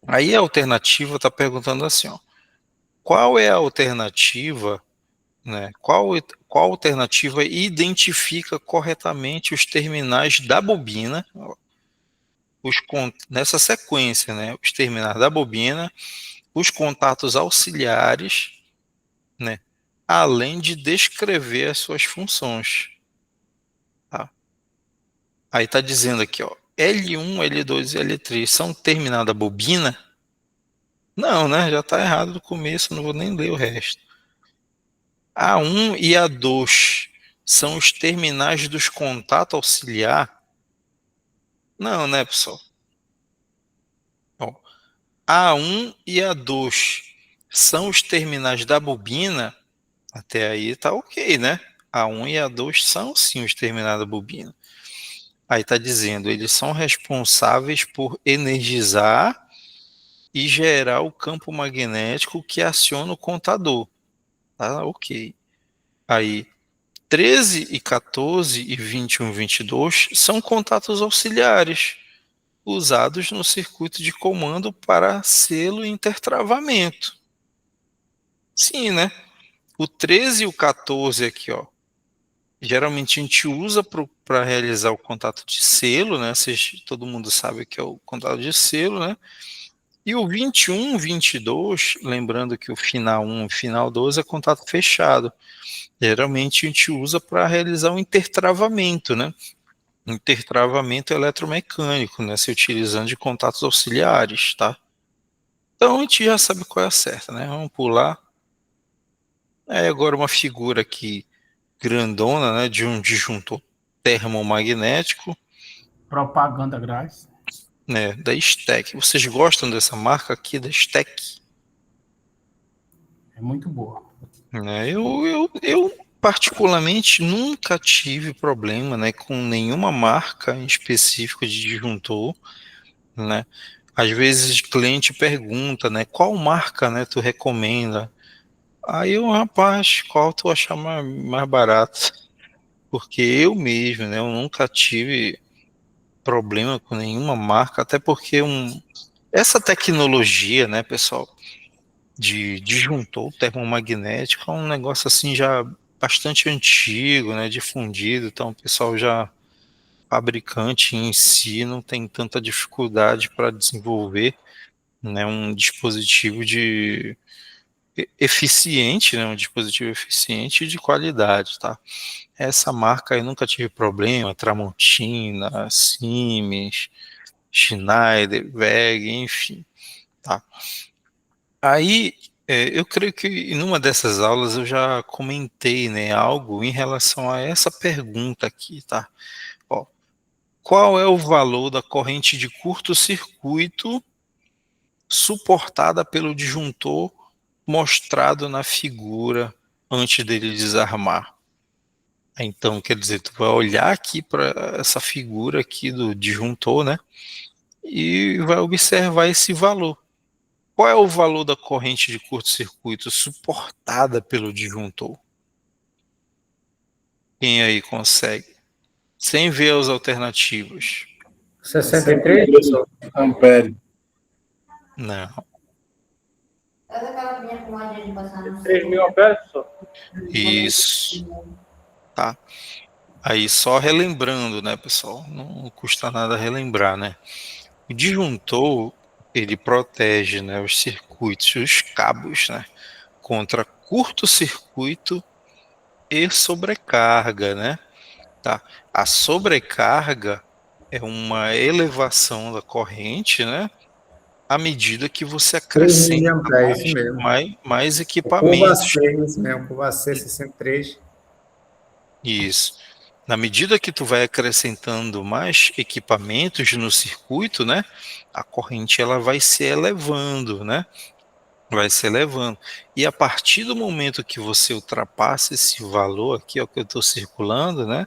Aí a alternativa está perguntando assim, ó. Qual é a alternativa, né? Qual alternativa identifica corretamente os terminais da bobina, nessa sequência, né? Os terminais da bobina, os contatos auxiliares, né? Além de descrever as suas funções. Tá? Aí está dizendo aqui, ó, L1, L2 e L3 são terminais da bobina? Não, né? Já está errado do começo, não vou nem ler o resto. A1 e A2 são os terminais dos contatos auxiliar? Não, né, pessoal? Ó, A1 e A2 são os terminais da bobina? Até aí tá ok, né? A1 e A2 são sim os terminais da bobina. Aí tá dizendo, eles são responsáveis por energizar e gerar o campo magnético que aciona o contador. Tá ok. Aí 13 e 14 e 21 e 22 são contatos auxiliares usados no circuito de comando para selo e intertravamento. Sim, né? O 13 e o 14 aqui, ó, geralmente a gente usa para realizar o contato de selo, né? Todo mundo sabe que é o contato de selo, né? E o 21, 22, lembrando que o final 1 e final 12 é contato fechado. Geralmente a gente usa para realizar um intertravamento, né? Intertravamento eletromecânico, né? Se utilizando de contatos auxiliares, tá? Então a gente já sabe qual é a certa, né? Vamos pular. Agora uma figura aqui grandona, né? De um disjuntor termomagnético, Propaganda grátis. né? Da STEC. Vocês gostam dessa marca aqui da STEC? É muito boa. Né? Eu particularmente nunca tive problema, né, com nenhuma marca em específico de disjuntor, né? Às vezes o cliente pergunta, né, qual marca, né, tu recomenda? Aí eu, rapaz, qual tu achar mais barato? Porque eu mesmo, né, eu nunca tive problema com nenhuma marca, até porque essa tecnologia, né, pessoal, de disjuntor termomagnético é um negócio assim já bastante antigo, né, difundido, então o pessoal já, fabricante em si, não tem tanta dificuldade para desenvolver, né, um dispositivo eficiente, né, um dispositivo eficiente e de qualidade, tá? Essa marca eu nunca tive problema, Tramontina, Siemens, Schneider, WEG, enfim, tá? Aí, eu creio que em uma dessas aulas eu já comentei, né, algo em relação a essa pergunta aqui, tá? Ó, qual é o valor da corrente de curto-circuito suportada pelo disjuntor mostrado na figura antes dele desarmar? Então, quer dizer, tu vai olhar aqui para essa figura aqui do disjuntor, né, e vai observar esse valor. Qual é o valor da corrente de curto-circuito suportada pelo disjuntor? Quem aí consegue? Sem ver as alternativas. 63, professor? Ampere. Não. 3.000 amperes, professor? Isso. Tá. Aí só relembrando, né, pessoal? Não custa nada relembrar, né? O disjuntor, ele protege, né, os circuitos, os cabos, né, contra curto-circuito e sobrecarga, né? Tá? A sobrecarga é uma elevação da corrente, né? À medida que você 3 acrescenta miliamperes, isso mesmo. mais O curva equipamentos. C, isso mesmo, curva C 63. Isso. Na medida que tu vai acrescentando mais equipamentos no circuito, né? A corrente ela vai se elevando, né? Vai se elevando. E a partir do momento que você ultrapassa esse valor aqui, ó, que eu estou circulando, né?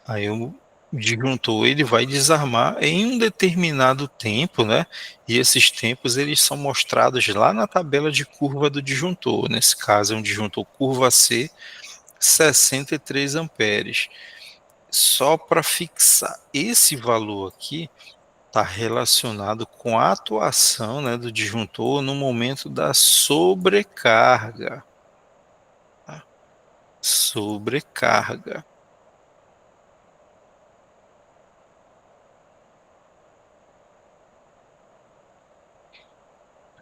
Aí o disjuntor ele vai desarmar em um determinado tempo, né? E esses tempos eles são mostrados lá na tabela de curva do disjuntor. Nesse caso é um disjuntor curva C, 63 amperes. Só para fixar esse valor aqui está relacionado com a atuação, né, do disjuntor no momento da sobrecarga. Tá? Sobrecarga.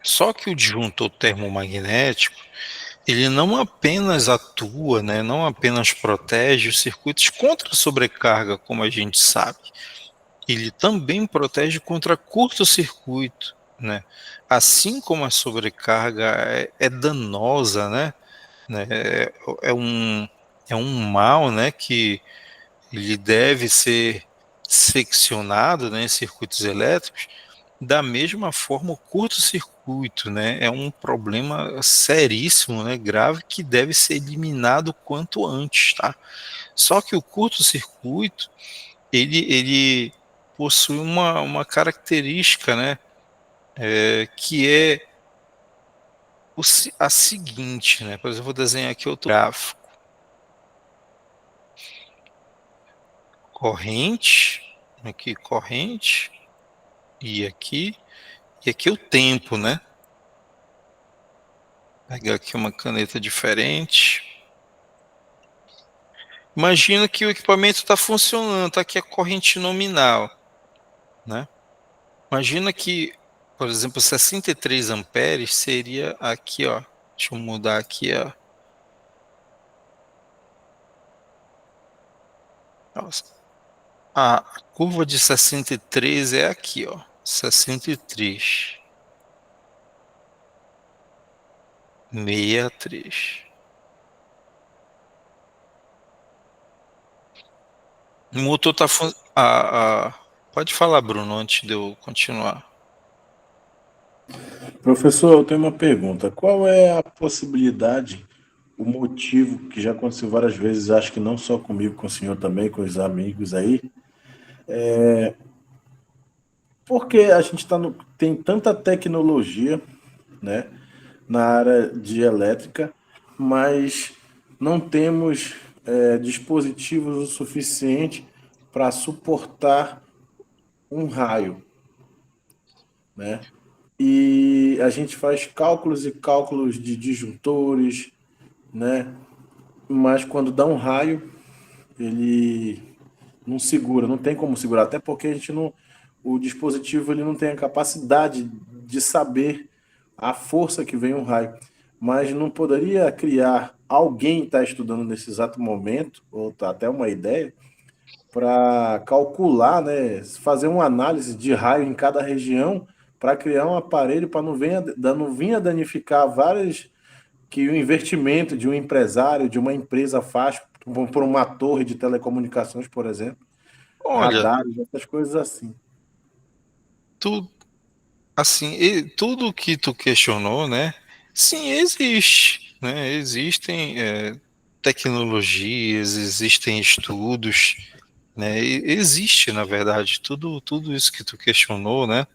Só que o disjuntor termomagnético, ele não apenas atua, né, não apenas protege os circuitos contra a sobrecarga, como a gente sabe, ele também protege contra curto-circuito, né? Assim como a sobrecarga é danosa, né? É um mal, né, que ele deve ser seccionado, né, em circuitos elétricos. Da mesma forma, o curto-circuito, né, é um problema seríssimo, né, grave, que deve ser eliminado quanto antes, tá? Só que o curto-circuito, ele possui uma característica, né, que é a seguinte, né, por exemplo, eu vou desenhar aqui outro gráfico. Corrente, aqui corrente, e aqui o tempo, né? Pegar aqui uma caneta diferente. Imagina que o equipamento está funcionando, está aqui a corrente nominal, né? Imagina que por exemplo, 63 amperes seria aqui, ó. Deixa eu mudar aqui, ó. Nossa. A curva de 63 é aqui, ó. 63. 63. O motor tá pode falar, Bruno, antes de eu continuar. Professor, eu tenho uma pergunta. Qual é a possibilidade, o motivo, que já aconteceu várias vezes, acho que não só comigo, com o senhor também, com os amigos aí, porque a gente tem tanta tecnologia, né, na área de elétrica, mas não temos dispositivos o suficiente para suportar um raio, né? E a gente faz cálculos e cálculos de disjuntores, né? Mas quando dá um raio, ele não segura, não tem como segurar, até porque a gente não, o dispositivo ele não tem a capacidade de saber a força que vem um raio. Mas não poderia criar, alguém está estudando nesse exato momento, ou tá até uma ideia, para calcular, né, fazer uma análise de raio em cada região, para criar um aparelho para não vir a danificar várias que o investimento de um empresário, de uma empresa faz por uma torre de telecomunicações, por exemplo, Olha, radares, essas coisas assim. tudo que tu questionou, né? Sim, existe, né? Existem tecnologias, existem estudos, né? Existe, na verdade, tudo isso que tu questionou, né?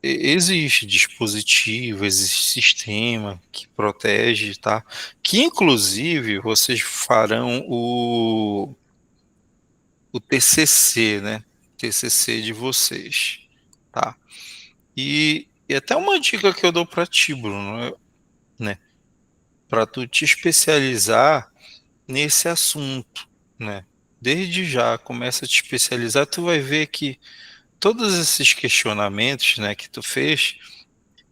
Existe dispositivo, existe sistema que protege, tá? Que inclusive vocês farão o TCC, né? TCC de vocês, tá? E até uma dica que eu dou para ti, Bruno, né? Para tu te especializar nesse assunto, né? Desde já começa a te especializar, tu vai ver que todos esses questionamentos, né, que tu fez,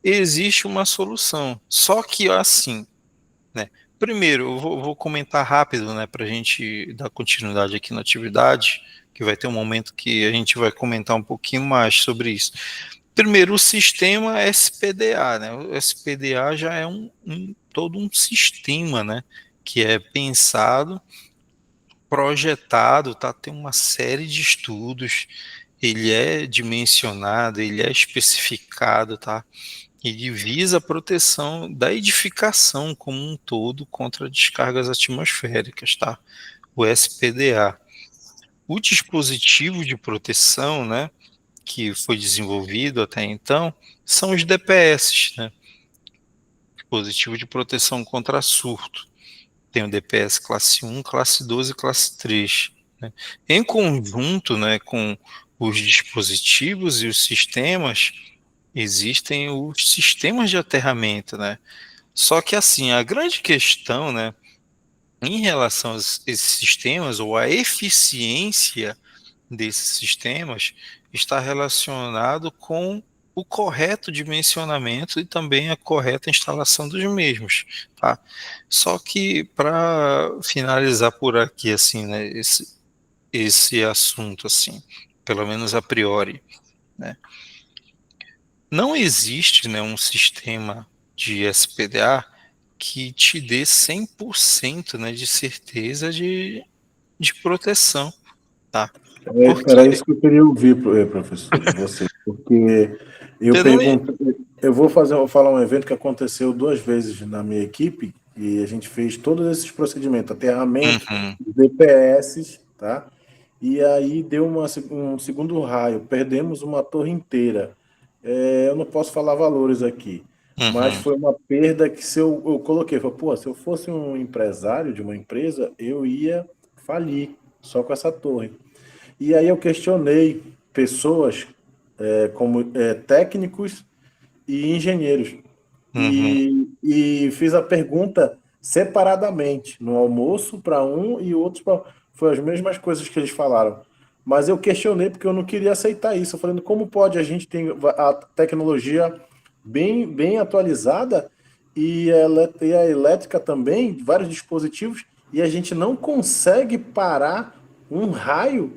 existe uma solução. Só que assim, né? Primeiro, eu vou comentar rápido, né, para a gente dar continuidade aqui na atividade, que vai ter um momento que a gente vai comentar um pouquinho mais sobre isso. Primeiro, o sistema SPDA, né? O SPDA já é todo um sistema, né, que é pensado, projetado, tá? Tem uma série de estudos, ele é dimensionado, ele é especificado, tá? Ele visa a proteção da edificação como um todo contra descargas atmosféricas, tá? O SPDA. O dispositivo de proteção, né, que foi desenvolvido até então, são os DPS, né? Dispositivo de proteção contra surto. Tem o DPS classe 1, classe 2 e classe 3. Né? Em conjunto, né, com os dispositivos e os sistemas, existem os sistemas de aterramento, né? Só que assim, a grande questão, né, em relação a esses sistemas, ou a eficiência desses sistemas, está relacionado com o correto dimensionamento e também a correta instalação dos mesmos, tá? Só que para finalizar por aqui, assim, né, esse assunto, assim, pelo menos a priori, né, não existe, né, um sistema de SPDA que te dê 100%, né, de certeza de proteção, tá? Era isso que eu queria ouvir, professor, de você, porque eu vou falar um evento que aconteceu 2 vezes na minha equipe, e a gente fez todos esses procedimentos, aterramento, DPS, tá? E aí deu um segundo raio, perdemos uma torre inteira. Eu não posso falar valores aqui, mas foi uma perda que se eu coloquei, falei, se eu fosse um empresário de uma empresa, eu ia falir só com essa torre. E aí eu questionei pessoas como técnicos e engenheiros. E fiz a pergunta separadamente, no almoço para um e outros para... Foi as mesmas coisas que eles falaram. mas eu questionei porque eu não queria aceitar isso. Eu falando, como pode a gente ter a tecnologia bem atualizada e a elétrica também, vários dispositivos, e a gente não consegue parar um raio?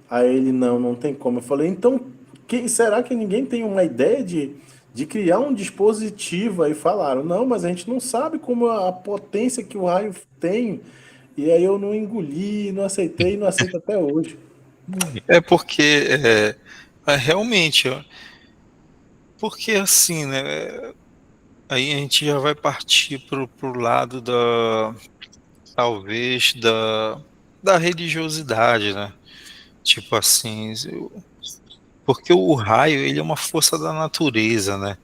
Aí ele, não tem como. Eu falei, então, será que ninguém tem uma ideia de criar um dispositivo? Aí falaram, não, mas a gente não sabe como a potência que o raio tem. E aí eu não engoli, não aceitei e não aceito até hoje. É porque, realmente, ó, porque assim, né, aí a gente já vai partir pro lado talvez, da religiosidade, né? Tipo assim, porque o raio, ele é uma força da natureza, né?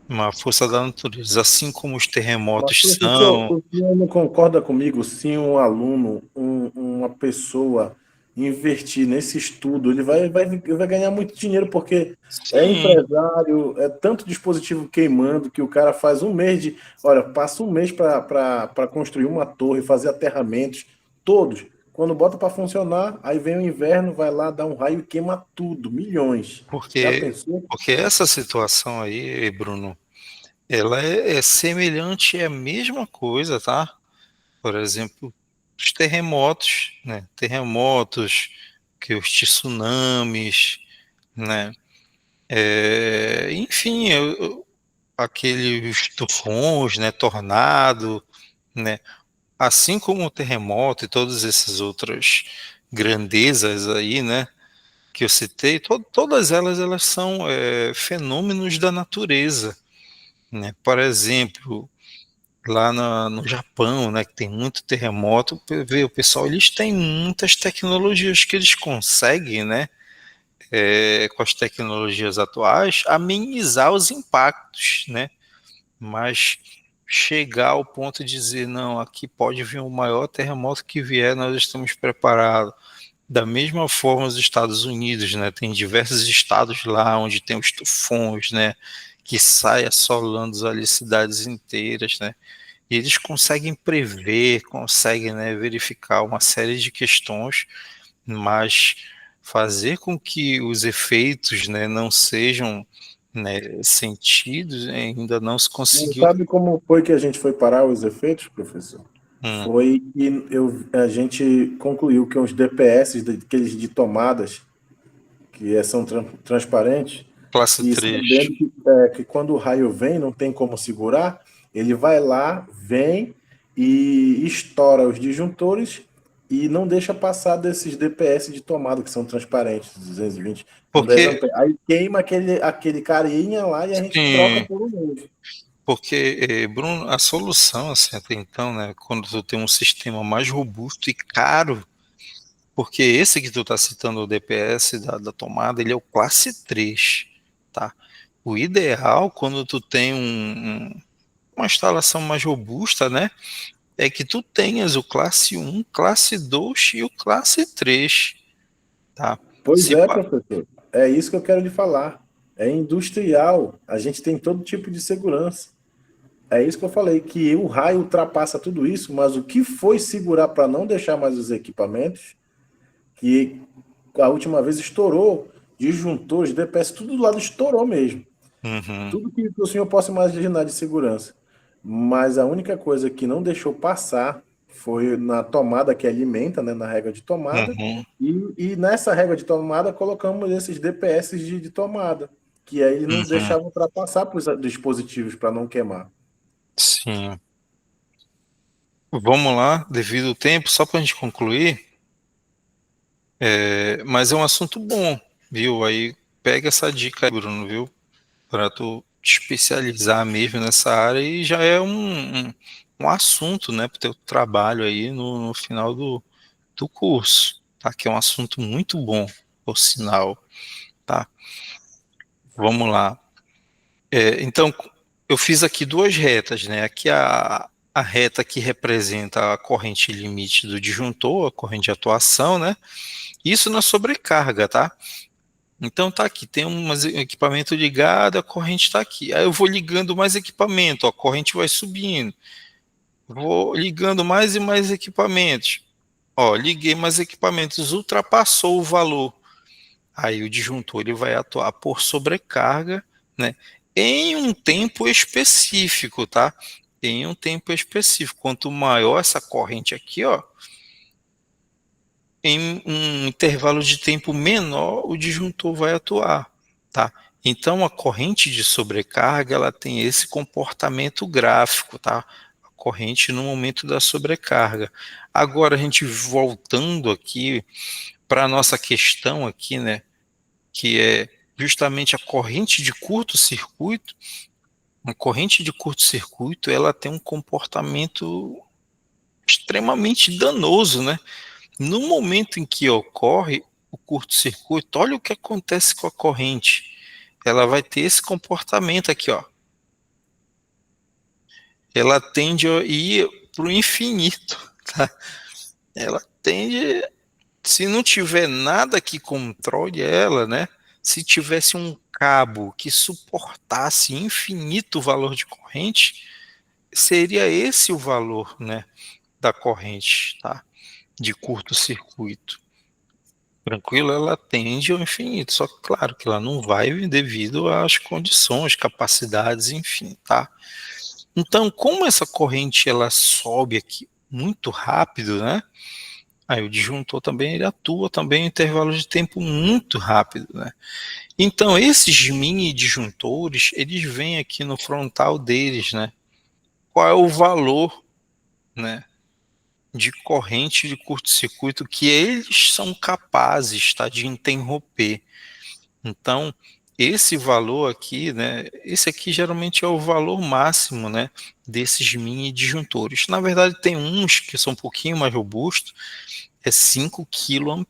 Uma força da natureza, assim como os Mas, terremotos professor, são. o senhor não concorda comigo se um aluno, uma pessoa investir nesse estudo, ele vai ganhar muito dinheiro, porque é Sim, empresário, é tanto dispositivo queimando que o cara faz um mês de. Olha, passa um mês para construir uma torre, fazer aterramentos, todos. Quando bota para funcionar, aí vem o inverno, vai lá, dá um raio e queima tudo, milhões. Já porque, pensou? porque essa situação aí, Bruno, ela é semelhante, é a mesma coisa, tá? Por exemplo, os terremotos, né? Terremotos, que os tsunamis, né? Enfim, aqueles tufões, né? Tornado, né? Assim como o terremoto e todas essas outras grandezas aí, né? Que eu citei, todas elas são fenômenos da natureza, né? Por exemplo, lá no Japão, né, que tem muito terremoto, o pessoal, eles têm muitas tecnologias que eles conseguem, né, com as tecnologias atuais, amenizar os impactos, né, mas chegar ao ponto de dizer, não, aqui pode vir o maior terremoto que vier, nós estamos preparados. Da mesma forma, os Estados Unidos, né, tem diversos estados lá onde tem os tufões, né, que sai assolando ali cidades inteiras, né, e eles conseguem prever, conseguem, né, verificar uma série de questões, mas fazer com que os efeitos, né, não sejam, né, sentidos, ainda não se Não conseguiu. sabe como foi que a gente foi parar os efeitos, professor? Hum, Foi que a gente concluiu que os DPS, aqueles de tomadas, que são transparentes, classe e 3. sabendo que quando o raio vem, não tem como segurar, ele vai lá, vem e estoura os disjuntores e não deixa passar desses DPS de tomada, que são transparentes, 220, com 10 Porque, amperes. Aí queima aquele carinha lá e a gente troca sim, por um novo. porque, Bruno, a solução, assim, até então, né, quando tu tem um sistema mais robusto e caro, porque esse que tu está citando, o DPS da tomada, ele é o classe 3, tá? O ideal, quando tu tem uma instalação mais robusta, né, é que tu tenhas o classe 1, classe 2 e o classe 3, tá? Pois Se é, pa- professor. É isso que eu quero lhe falar. É industrial. A gente tem todo tipo de segurança. É isso que eu falei, que o raio ultrapassa tudo isso, mas o que foi segurar para não deixar mais os equipamentos, que a última vez estourou, disjuntores, DPS, tudo do lado estourou mesmo. Uhum, Tudo que o senhor possa imaginar de segurança. Mas a única coisa que não deixou passar foi na tomada que alimenta, né, na régua de tomada, uhum, e nessa régua de tomada colocamos esses DPS de tomada, que aí ele não uhum, deixava ultrapassar para os dispositivos para não queimar. sim. Vamos lá, devido ao tempo, só para a gente concluir, mas é um assunto bom, viu? Aí pega essa dica aí, Bruno, viu? Para tu te especializar mesmo nessa área e já é um assunto, né, para o teu trabalho aí no final do curso, tá? Que é um assunto muito bom, por sinal, tá? Vamos lá. Então, eu fiz aqui duas retas, né? Aqui a reta que representa a corrente limite do disjuntor, a corrente de atuação, né? Isso na sobrecarga, tá? Então tá aqui, tem um equipamento ligado, a corrente está aqui. Aí eu vou ligando mais equipamento, a corrente vai subindo. Vou ligando mais e mais equipamentos. Ó, liguei, mas equipamentos ultrapassou o valor. Aí o disjuntor ele vai atuar por sobrecarga, né? Em um tempo específico, tá? Em um tempo específico. Quanto maior essa corrente aqui, ó, em um intervalo de tempo menor, o disjuntor vai atuar, tá? Então, a corrente de sobrecarga, ela tem esse comportamento gráfico, tá? A corrente no momento da sobrecarga. Agora, a gente voltando aqui para a nossa questão aqui, né? Que é justamente a corrente de curto-circuito. A corrente de curto-circuito, ela tem um comportamento extremamente danoso, né? No momento em que ocorre o curto-circuito, olha o que acontece com a corrente. Ela vai ter esse comportamento aqui, ó. Ela tende a ir para o infinito, tá? Ela tende, se não tiver nada que controle ela, né? Se tivesse um cabo que suportasse infinito valor de corrente, seria esse o valor, né, da corrente, tá? De curto-circuito. Tranquilo, ela tende ao infinito, só que claro que ela não vai devido às condições, capacidades, enfim, tá? Então, como essa corrente ela sobe aqui muito rápido, né? Aí o disjuntor também ele atua também em intervalo de tempo muito rápido, né? Então, esses mini disjuntores, eles vêm aqui no frontal deles, né? Qual é o valor, né, de corrente de curto-circuito que eles são capazes, tá, de interromper. Então, esse valor aqui, né, esse aqui geralmente é o valor máximo, né, desses mini disjuntores. Na verdade, tem uns que são um pouquinho mais robustos, é 5 kA,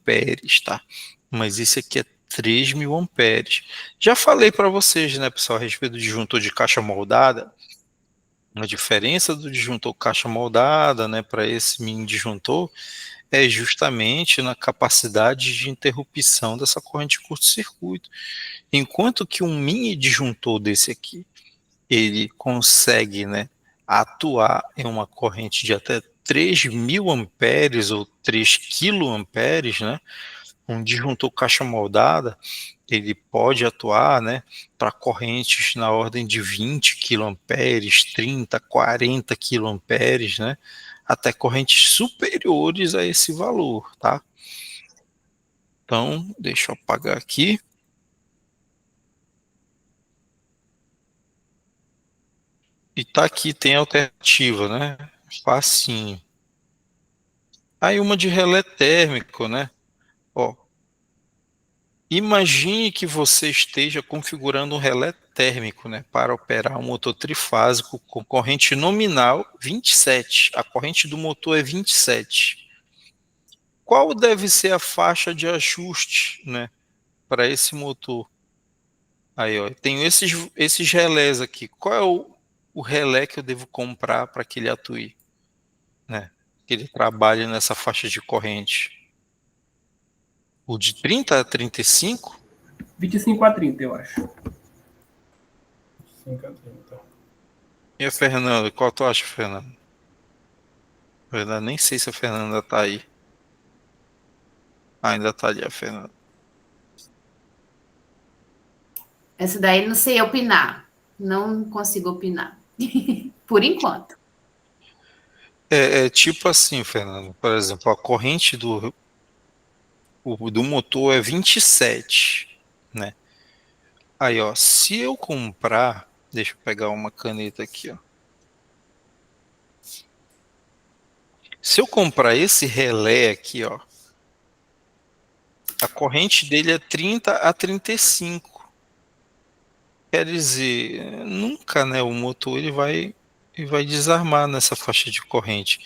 tá? Mas esse aqui é 3.000 amperes. Já falei para vocês, né, pessoal, a respeito do disjuntor de caixa moldada. A diferença do disjuntor caixa moldada, né, para esse mini disjuntor é justamente na capacidade de interrupção dessa corrente de curto-circuito. Enquanto que um mini disjuntor desse aqui, ele consegue, né, atuar em uma corrente de até 3.000 amperes ou 3 quiloamperes, né, um disjuntor caixa moldada, ele pode atuar, né, para correntes na ordem de 20 kA, 30, 40 kA, né, até correntes superiores a esse valor, tá? Então, deixa eu apagar aqui. E tá aqui, tem alternativa, né? Facinho. Aí uma de relé térmico, né? Ó, imagine que você esteja configurando um relé térmico, né, para operar um motor trifásico com corrente nominal 27. A corrente do motor é 27. Qual deve ser a faixa de ajuste, né, para esse motor? Aí, ó, tenho esses relés aqui. Qual é o relé que eu devo comprar para que ele atue, né? Que ele trabalhe nessa faixa de corrente? O de 30 a 35? 25 a 30, eu acho. 25 a 30. E a Fernanda, qual tu acha, Fernanda? Na verdade, nem sei se a Fernanda tá aí. Ah, ainda tá ali a Fernanda. Essa daí não sei opinar. Não consigo opinar. Por enquanto. É tipo assim, Fernanda. Por exemplo, a corrente do motor é 27, né? Aí, ó, se eu comprar... Deixa eu pegar uma caneta aqui, ó. Se eu comprar esse relé aqui, ó, a corrente dele é 30 a 35. Quer dizer, nunca, né, o motor ele vai desarmar nessa faixa de corrente.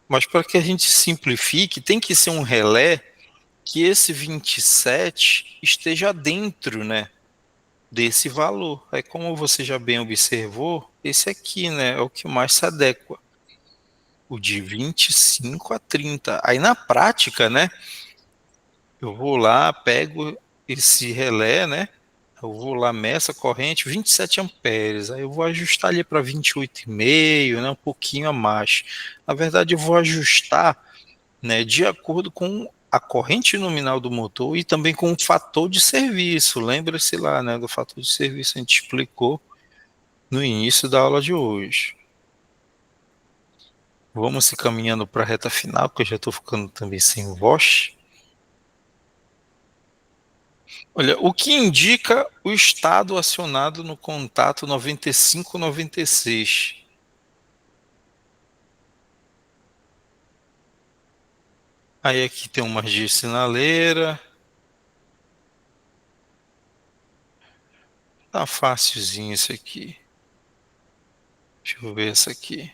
Mas para que a gente simplifique, tem que ser um relé que esse 27 esteja dentro, né, desse valor. Aí, como você já bem observou, esse aqui, né, é o que mais se adequa. O de 25 a 30. Aí, na prática, né, eu vou lá, pego esse relé, né, eu vou lá, meço a corrente, 27 amperes, aí eu vou ajustar ali para 28,5, né, um pouquinho a mais. Na verdade, eu vou ajustar né, de acordo com a corrente nominal do motor e também com o fator de serviço. Lembra-se lá, né, do fator de serviço, a gente explicou no início da aula de hoje. Vamos se caminhando para a reta final, porque eu já estou ficando também sem voz. Olha, o que indica o estado acionado no contato 9596? Aí aqui tem uma de sinaleira. Tá facilzinho isso aqui. Deixa eu ver essa aqui.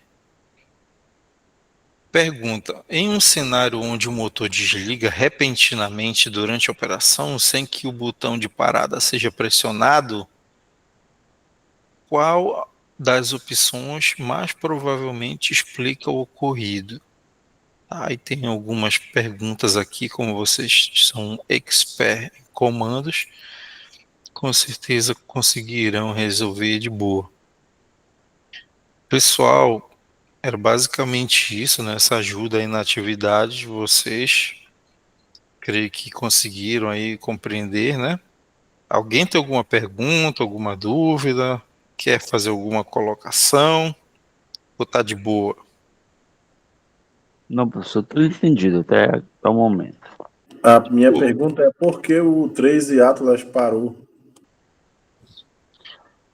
Pergunta: em um cenário onde o motor desliga repentinamente durante a operação, sem que o botão de parada seja pressionado, qual das opções mais provavelmente explica o ocorrido? Aí tem algumas perguntas aqui, como vocês são expert em comandos, com certeza conseguirão resolver de boa. Pessoal, era basicamente isso, né? Essa ajuda aí na atividade de vocês. Creio que conseguiram aí compreender, né? Alguém tem alguma pergunta, alguma dúvida? Quer fazer alguma colocação? Ou tá de boa? Não, professor, tudo entendido até o momento. A minha pergunta é por que o 13 Atlas parou?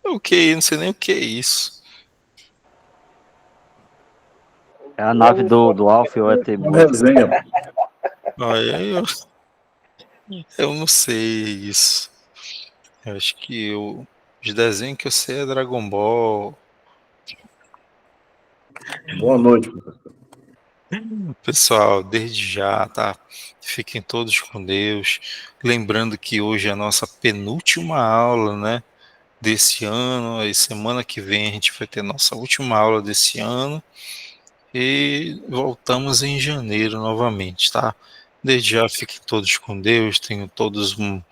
O que? Não sei nem o que é isso. É a nave do Alpha e o ET Uma resenha. Olha, eu não sei isso. Eu acho que os desenhos que eu sei é Dragon Ball. Boa noite, professor. Pessoal, desde já, tá? Fiquem todos com Deus. Lembrando que hoje é a nossa penúltima aula, né? Desse ano. E semana que vem a gente vai ter nossa última aula desse ano. E voltamos em janeiro novamente, tá? Desde já, fiquem todos com Deus. Tenham todos uma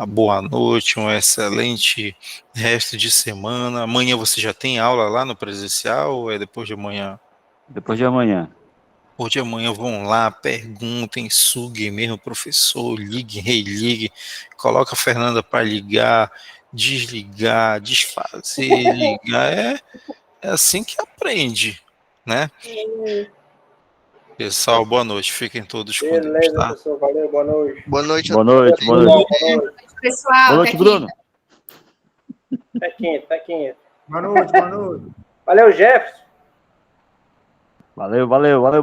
boa noite, um excelente resto de semana. Amanhã você já tem aula lá no presencial ou é depois de amanhã? Depois de amanhã. Depois de amanhã vão lá, perguntem, suguem mesmo, professor, liguem, religuem, coloca a Fernanda para ligar, desligar, desfazer, ligar. É assim que aprende, né? Pessoal, boa noite. Fiquem todos com Deus, Beleza, tá? professor. Valeu, boa noite. Boa noite. Boa noite, boa noite. Boa noite. Pessoal, Boa noite, até Bruno. quinta. Tá quente, tá quente. Boa noite, boa noite. Valeu, Jefferson. Valeu, Mané.